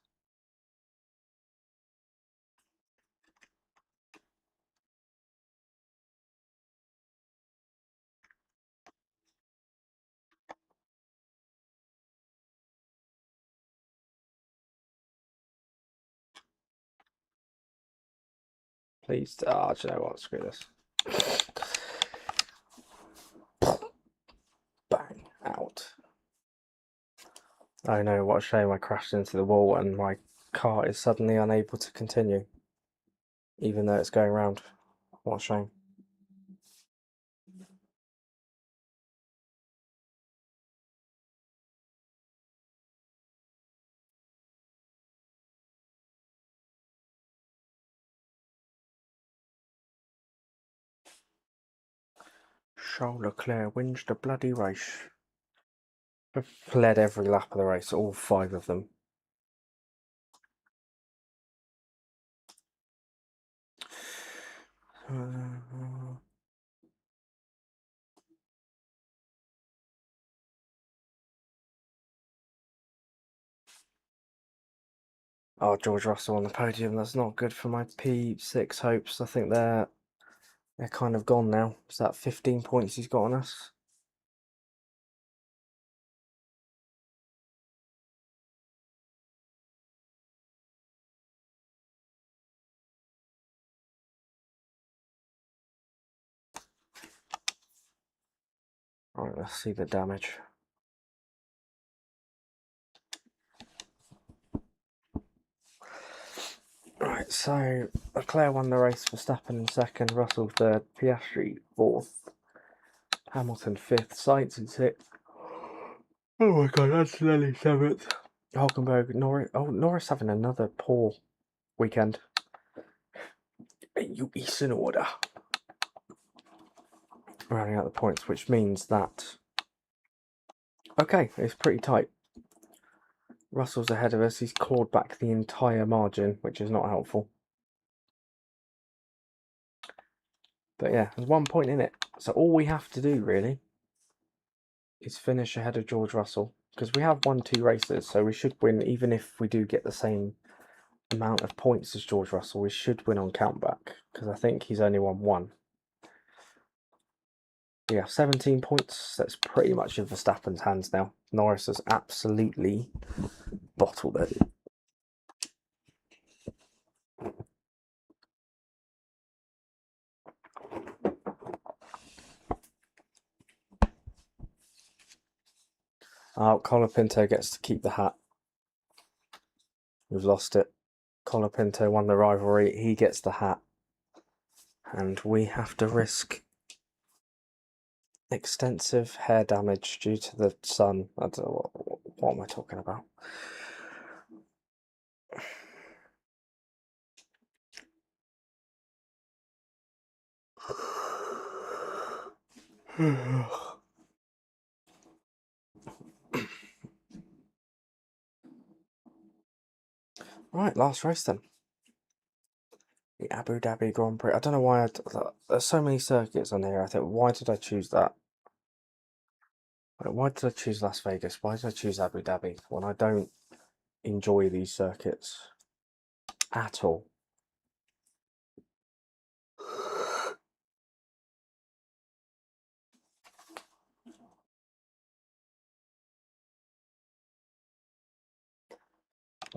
Please, do you know what? Screw this. Bang, out. Oh no, what a shame I crashed into the wall and my car is suddenly unable to continue, even though it's going round. What a shame. Charles Leclerc wins the bloody race. Led every lap of the race, all 5 of them. Oh, George Russell on the podium. That's not good for my P6 hopes. I think they're kind of gone now. Is that 15 points he's got on us? Alright, let's see the damage. Right, so Leclerc won the race, Verstappen in second, Russell third, Piastri fourth, Hamilton fifth, Sainz in sixth. Oh my god, that's nearly seventh. Hulkenberg, Norris. Oh, Norris having another poor weekend. You is in order. Rounding out the points, which means that. Okay, it's pretty tight. Russell's ahead of us. He's clawed back the entire margin, which is not helpful. But yeah, there's 1 point in it. So all we have to do, really, is finish ahead of George Russell. Because we have won 2 races, so we should win, even if we do get the same amount of points as George Russell, we should win on countback. Because I think he's only won 1. Yeah, 17 points. That's pretty much in Verstappen's hands now. Norris has absolutely bottled it. Oh, Colapinto gets to keep the hat. We've lost it. Colapinto won the rivalry. He gets the hat. And we have to risk extensive hair damage due to the sun. I don't know what am I talking about? Right, last race then. The Abu Dhabi Grand Prix. I don't know why there's so many circuits on here. I think, why did I choose that? Why did I choose Las Vegas? Why did I choose Abu Dhabi when I don't enjoy these circuits at all?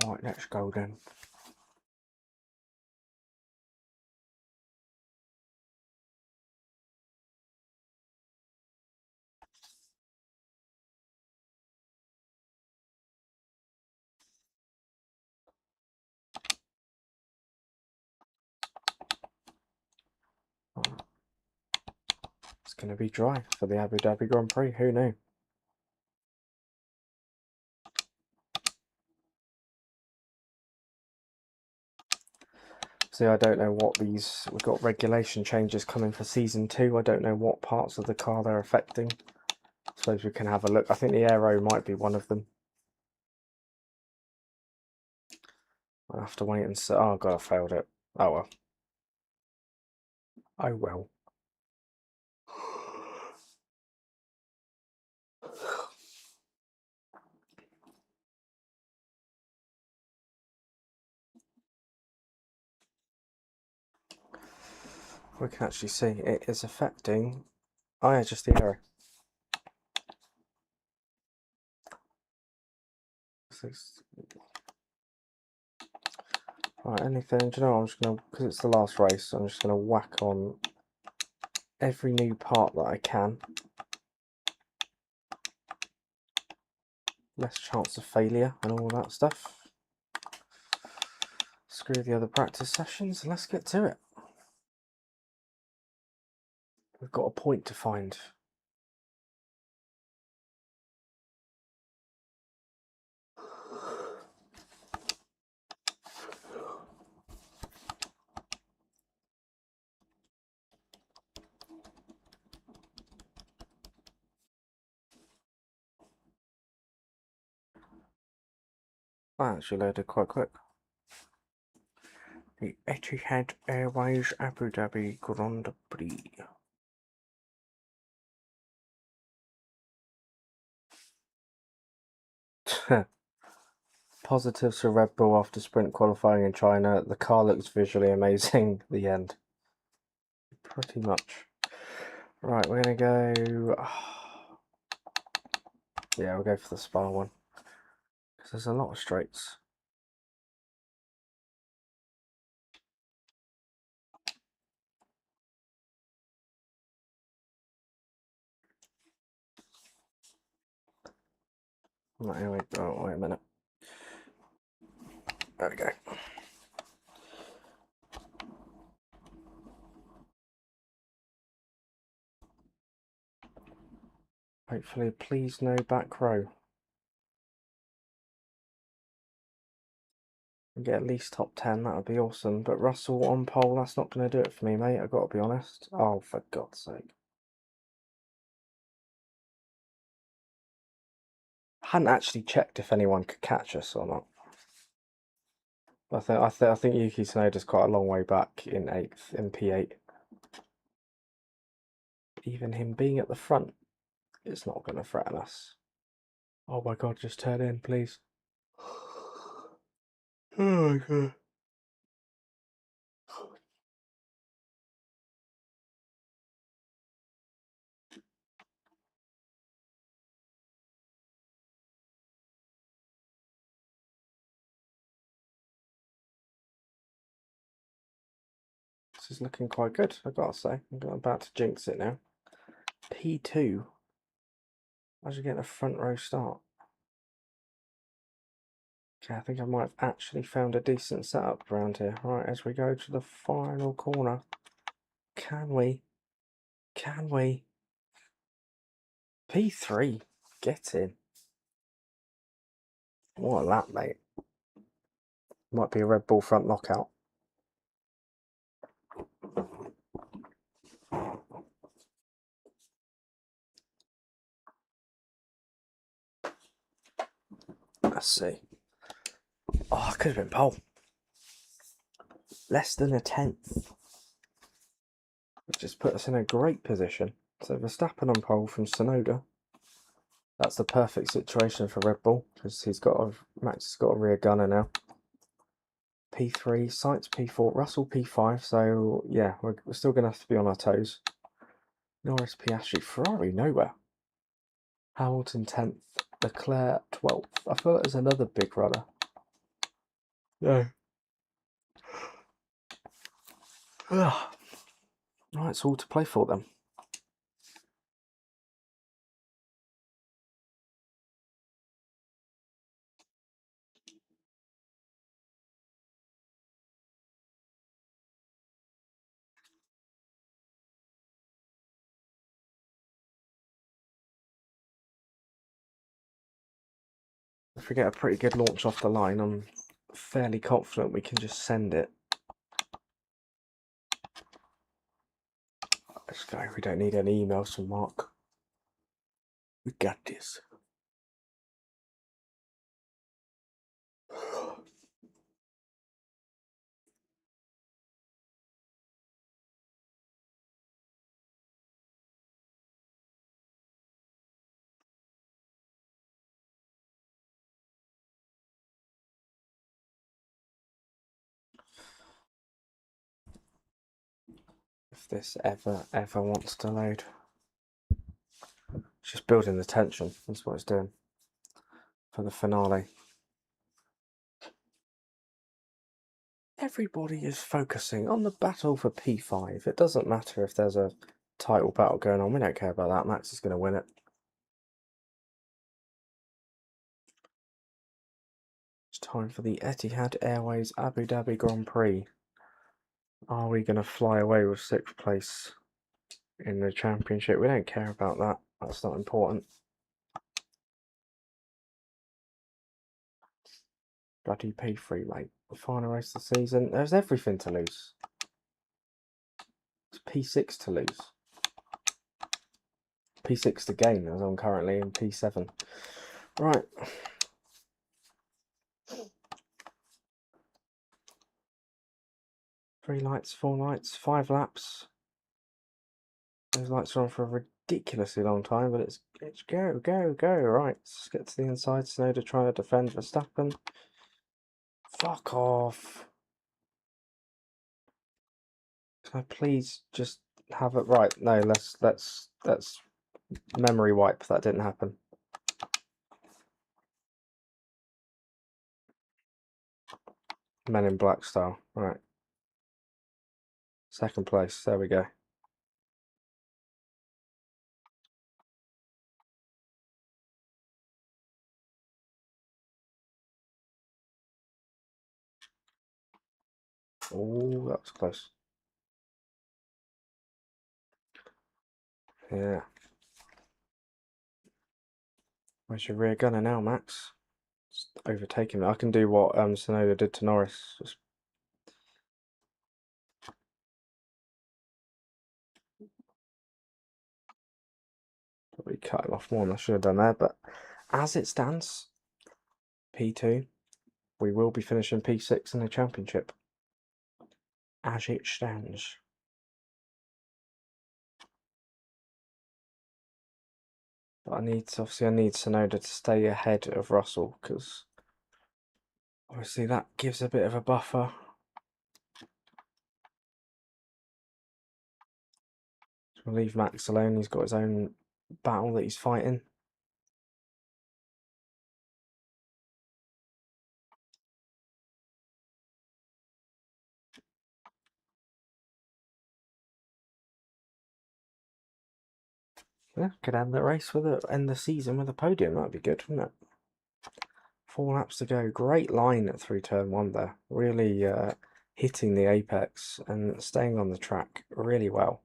Right, let's go then. It's going to be dry for the Abu Dhabi Grand Prix. Who knew? See, I don't know what these... We've got regulation changes coming for Season 2. I don't know what parts of the car they're affecting. I suppose we can have a look. I think the aero might be one of them. I'll have to wait and see. Oh, God, I failed it. Oh, well. Oh, well. We can actually see it is affecting... Oh, yeah, just the aero. Right, anything, do you know what, I'm just going to, because it's the last race, I'm just going to whack on every new part that I can. Less chance of failure and all that stuff. Screw the other practice sessions and let's get to it. We've got a point to find. That actually loaded quite quick. The Etihad Airways Abu Dhabi Grand Prix. Positives for Red Bull after sprint qualifying in China. The car looks visually amazing. The end. Pretty much. Right, we're going to go... Yeah, we'll go for the Spa one. Because there's a lot of straights. Right, anyway, oh, wait a minute. There we go. Hopefully, please no back row. Get at least top 10, that would be awesome. But Russell on pole, that's not going to do it for me, mate. I've got to be honest. Oh, for God's sake. I hadn't actually checked if anyone could catch us or not. I think Yuki Tsunoda's quite a long way back in 8th, in P8. Even him being at the front, it's not going to threaten us. Oh my God, just turn in, please. Oh my God. This is looking quite good, I've got to say. I'm about to jinx it now. P2. How's you getting a front row start? Okay, I think I might have actually found a decent setup around here. Right, as we go to the final corner. Can we? Can we? P3, get in. What a lap, mate. Might be a Red Bull front knockout. Let's see. Oh, I could have been pole. Less than a tenth. Which just put us in a great position. So Verstappen on pole from Tsunoda. That's the perfect situation for Red Bull because Max has got a rear gunner now. P3, Sainz P4, Russell P5. So yeah, we're still going to have to be on our toes. Norris, Piastri, Ferrari nowhere. Hamilton 10th, Leclerc 12th. I feel like there's another big runner. No. Right, it's all to play for them. If we get a pretty good launch off the line, I'm fairly confident we can just send it. Let's go. We don't need any emails from Mark. We got this. If this ever wants to load. It's just building the tension. That's what it's doing for the finale. Everybody is focusing on the battle for P5. It doesn't matter if there's a title battle going on. We don't care about that. Max is going to win it. It's time for the Etihad Airways Abu Dhabi Grand Prix. Are we going to fly away with 6th place in the championship? We don't care about that. That's not important. Bloody P3, mate. The final race of the season. There's everything to lose. It's P6 to lose. P6 to gain, as I'm currently in P7. Right. Three lights, 4 lights, 5 laps. Those lights are on for a ridiculously long time, but it's go, go, go. Right, let's get to the inside. Tsunoda trying to defend Verstappen. Fuck off. Can I please just have it right? No, let's memory wipe. That didn't happen. Men in Black style. Right. 2nd place. There we go. Oh, that was close. Yeah. Where's your rear gunner now, Max? It's overtaking me. I can do what Tsunoda did to Norris. Just probably cut him off more than I should have done there, but as it stands, P2, we will be finishing P6 in the championship. As it stands. But I need Tsunoda to stay ahead of Russell because obviously that gives a bit of a buffer. So we'll leave Max alone. He's got his own battle that he's fighting. Yeah, could end the race with end the season with a podium. That'd be good, wouldn't it? 4 laps to go. Great line through turn 1 there. Really hitting the apex and staying on the track really well.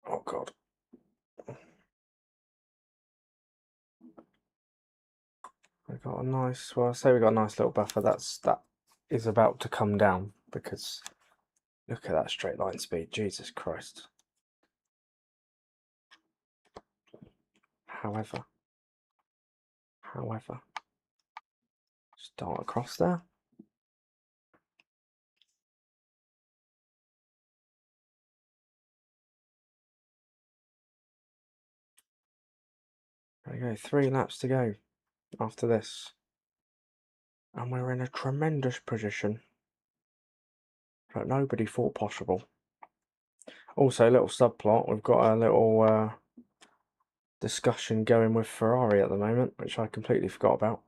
Oh god. We got a nice, well, I say we got a nice little buffer. That is about to come down because look at that straight line speed. Jesus Christ. However, start across there. There we go, 3 laps to go after this. And we're in a tremendous position that nobody thought possible. Also, a little subplot, we've got a little discussion going with Ferrari at the moment, which I completely forgot about.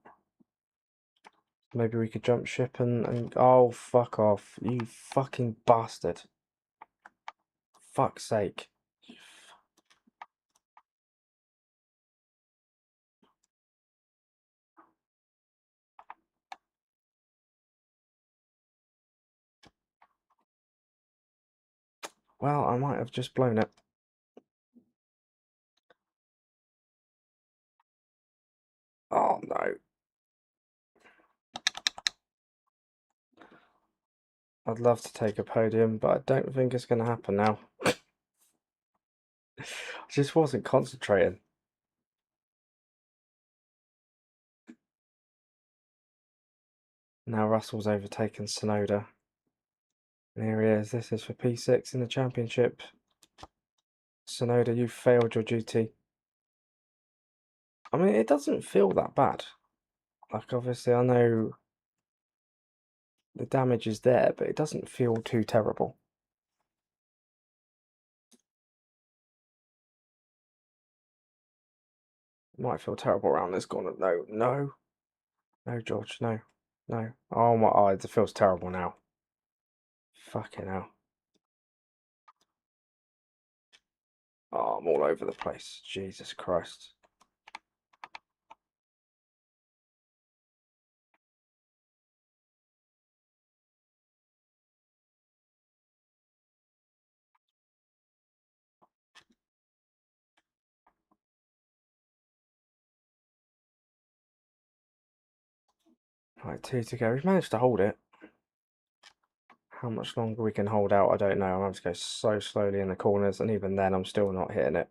Maybe we could jump ship and oh, fuck off, you fucking bastard. Fuck's sake. Well, I might have just blown it. Oh no. I'd love to take a podium, but I don't think it's going to happen now. I just wasn't concentrating. Now Russell's overtaken Tsunoda. And here he is. This is for P6 in the championship. Tsunoda, you failed your duty. I mean, it doesn't feel that bad. Like, obviously, I know the damage is there, but it doesn't feel too terrible. It might feel terrible around this corner. No, no. No, George, no. No. Oh my eyes, it feels terrible now. Fucking hell. Oh, I'm all over the place. Jesus Christ. Right, 2 to go. We've managed to hold it. How much longer we can hold out, I don't know. I'm having to go so slowly in the corners, and even then, I'm still not hitting it.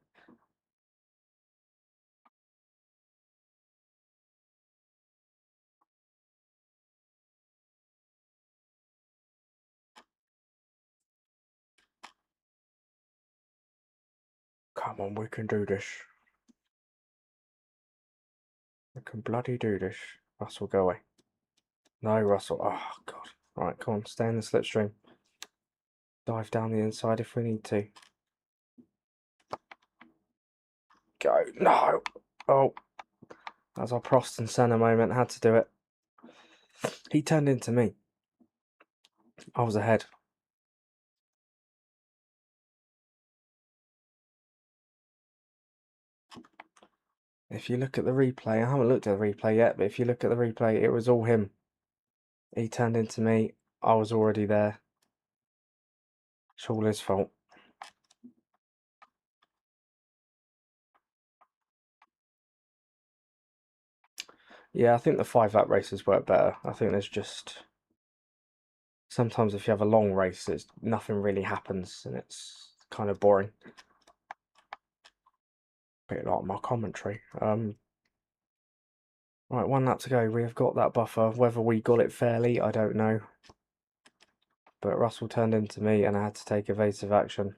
Come on, we can do this. We can bloody do this. Russell, go away. No, Russell. Oh, God. Right, come on, stay in the slipstream. Dive down the inside if we need to. Go. No! Oh. That was our Prost and Senna moment. Had to do it. He turned into me. I was ahead. If you look at the replay, I haven't looked at the replay yet, but if you look at the replay, it was all him. He turned into me. I was already there. It's all his fault. Yeah, I think the 5-lap races work better. I think there's just... Sometimes if you have a long race, nothing really happens, and it's kind of boring. Bit like my commentary. Right, 1 lap to go. We have got that buffer. Whether we got it fairly, I don't know. But Russell turned into me, and I had to take evasive action.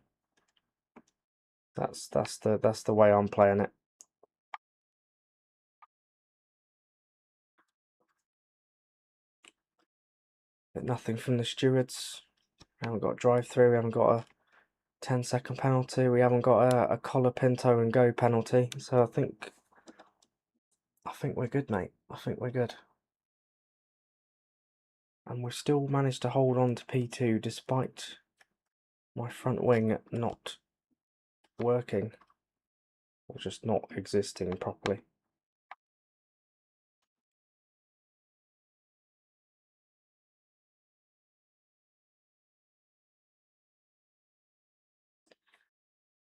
That's the way I'm playing it. But nothing from the stewards. We haven't got a drive-through. We haven't got a 10-second penalty. We haven't got a collar Pinto and go penalty. So I think we're good, mate. I think we're good. And we've still managed to hold on to P2 despite my front wing not working, or just not existing properly.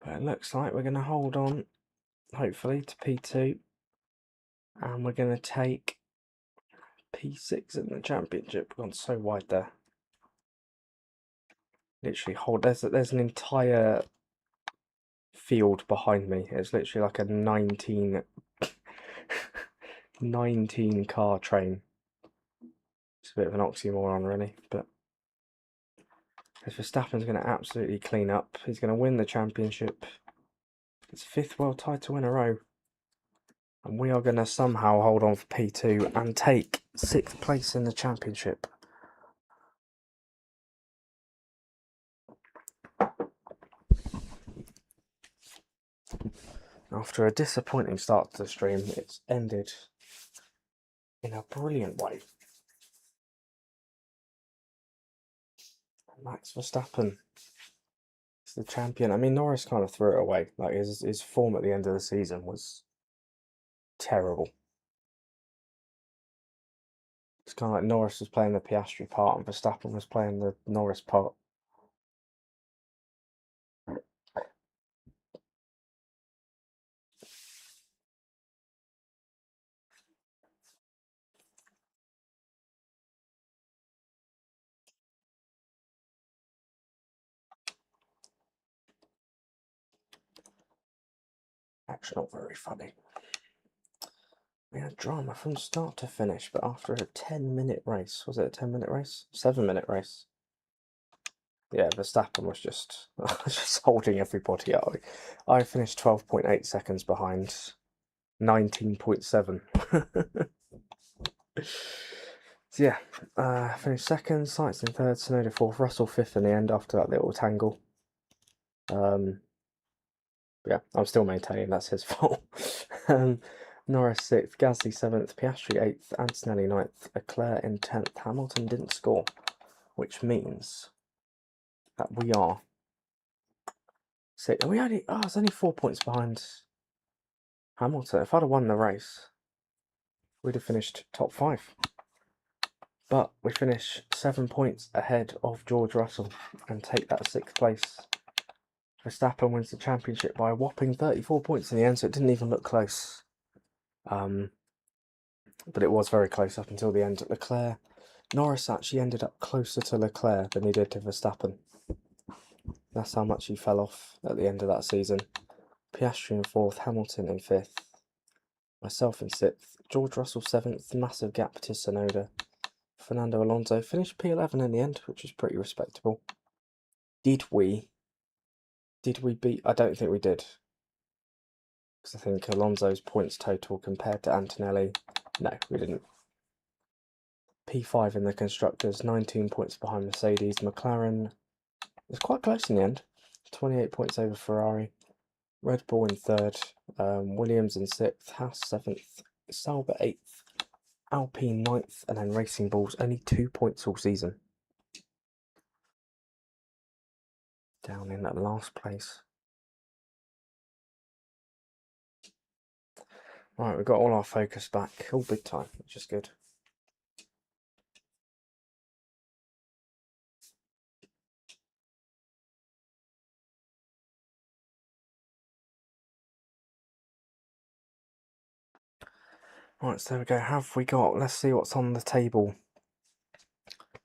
But it looks like we're going to hold on, hopefully, to P2, and we're going to take P6 in the championship. We've gone so wide there. Literally hold. There's an entire field behind me. It's literally like a 19 car train. It's a bit of an oxymoron, really, but Verstappen's going to absolutely clean up. He's going to win the championship. It's 5th world title in a row. And we are going to somehow hold on for P2 and take 6th place in the championship. After a disappointing start to the stream, it's ended in a brilliant way. Max Verstappen is the champion. I mean, Norris kind of threw it away. Like his form at the end of the season was terrible. It's kind of like Norris was playing the Piastri part and Verstappen was playing the Norris part. Actually, not very funny. We had drama from start to finish, but after a 10-minute race, was it a 10-minute race? 7-minute race. Yeah, Verstappen was just holding everybody up. I finished 12.8 seconds behind, 19.7. So yeah, finished second, Sainz in third, Tsunoda fourth, Russell fifth in the end after that little tangle. Yeah, I'm still maintaining that's his fault. Norris 6th, Gasly 7th, Piastri 8th, Antonelli 9th, Leclerc in 10th. Hamilton didn't score, which means that we are it's only 4 points behind Hamilton. If I'd have won the race, we'd have finished top 5. But we finish 7 points ahead of George Russell and take that 6th place. Verstappen wins the championship by a whopping 34 points in the end, so it didn't even look close. But it was very close up until the end. Norris actually ended up closer to Leclerc than he did to Verstappen. That's how much he fell off at the end of that season. Piastri in 4th, Hamilton in 5th, myself in 6th, George Russell 7th, massive gap to Tsunoda. Fernando Alonso finished P11 in the end, which was pretty respectable. Did we beat? I don't think we did. Because I think Alonso's points total compared to Antonelli, no, we didn't. P5 in the Constructors, 19 points behind Mercedes. McLaren was quite close in the end, 28 points over Ferrari. Red Bull in 3rd, Williams in 6th, Haas 7th, Sauber 8th, Alpine 9th, and then Racing Bulls only 2 points all season. Down in that last place. Right, we've got all our focus back, all big time, which is good. Right, so there we go. Have we got, let's see what's on the table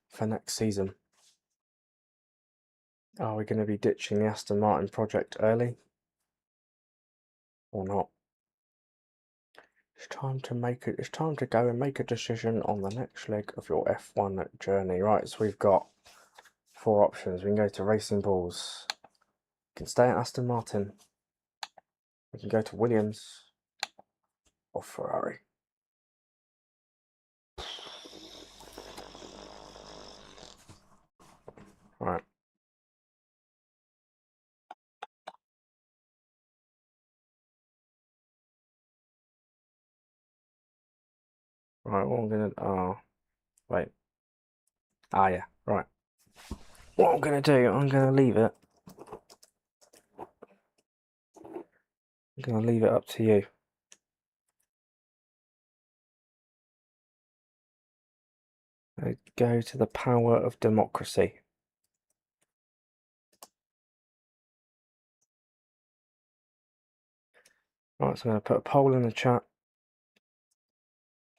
for next season. Are we going to be ditching the Aston Martin project early? Or not? It's time to go and make a decision on the next leg of your F1 journey. Right, so we've got 4 options. We can go to Racing Bulls. We can stay at Aston Martin. We can go to Williams or Ferrari. Right. Right, what I'm gonna wait. Yeah, right. What I'm gonna do, I'm gonna leave it I'm going to leave it up to you. I go to the power of democracy. Right, so I'm going to put a poll in the chat.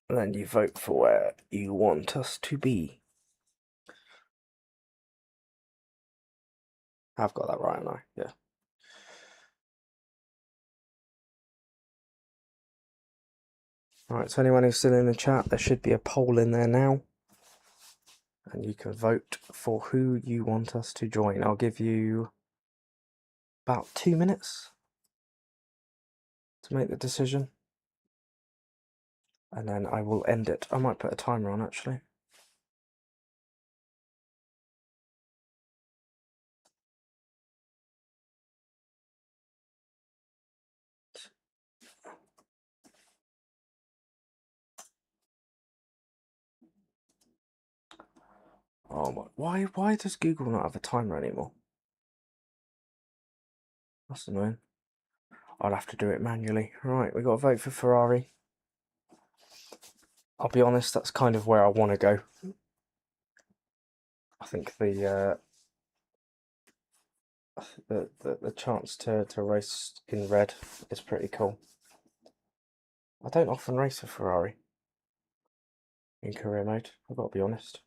And then you vote for where you want us to be. I've got that right, haven't I? Yeah. Right, so anyone who's still in the chat, there should be a poll in there now. And you can vote for who you want us to join. I'll give you about 2 minutes to make the decision. And then I will end it. I might put a timer on, actually. Oh my, why does Google not have a timer anymore? That's annoying. I'll have to do it manually. Right, we got to vote for Ferrari. I'll be honest, that's kind of where I want to go. I think the chance to race in red is pretty cool. I don't often race a Ferrari in career mode, I've got to be honest.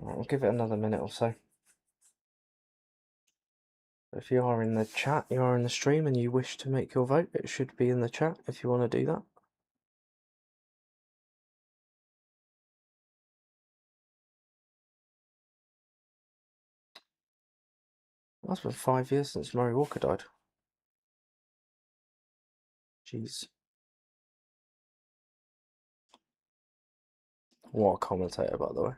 Right, we'll give it another minute or so. If you are in the chat, you are in the stream and you wish to make your vote, it should be in the chat if you want to do that. That's been 5 years since Murray Walker died. Jeez. What a commentator, by the way.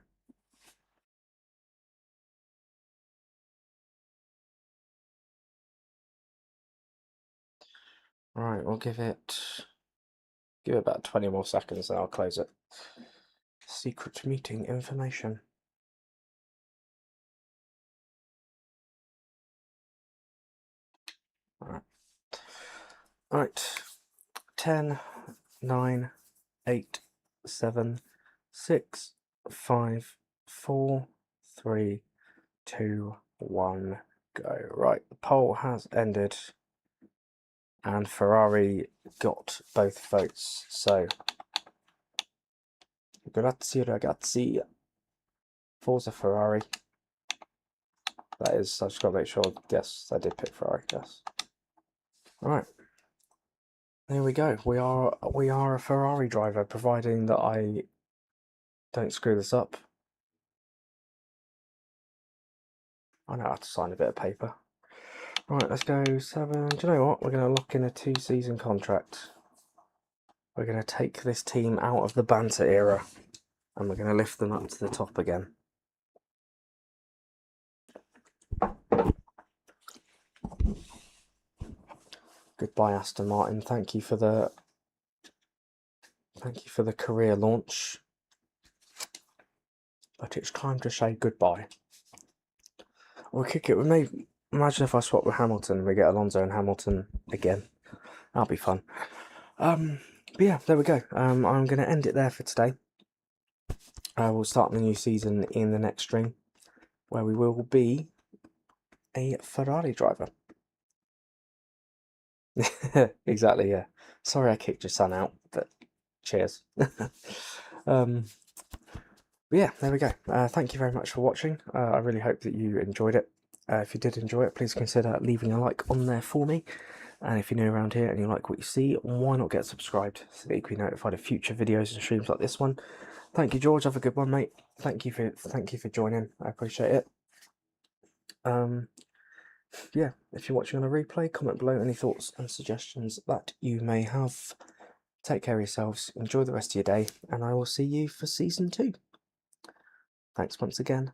Right, we'll give it about 20 more seconds and I'll close it. Secret meeting information. Right. 10, 9, 8, 7, 6, 5, 4, 3, 2, 1, go. Right, the poll has ended and Ferrari got both votes. So, grazie ragazzi. Forza Ferrari. That is, I just got to make sure, yes, I did pick Ferrari, yes. Right. There we go. We are a Ferrari driver, providing that I don't screw this up. I know how to sign a bit of paper. Right, let's go 7. Do you know what? We're going to lock in a 2-season contract. We're going to take this team out of the banter era and we're going to lift them up to the top again. Goodbye, Aston Martin. Thank you for the career launch. But it's time to say goodbye. We'll kick it. We may imagine if I swap with Hamilton, we get Alonso and Hamilton again. That'll be fun. But yeah, there we go. I'm going to end it there for today. We'll start the new season in the next stream, where we will be a Ferrari driver. Exactly, yeah. Sorry I kicked your son out, but cheers. But yeah, there we go. Thank you very much for watching. I really hope that you enjoyed it. If you did enjoy it, please consider leaving a like on there for me. And if you're new around here and you like what you see, why not get subscribed so that you can be notified of future videos and streams like this one. Thank you, George. Have a good one, mate. Thank you for joining. I appreciate it. Yeah, if you're watching on a replay, comment below any thoughts and suggestions that you may have. Take care of yourselves, enjoy the rest of your day, and I will see you for Season 2. Thanks once again.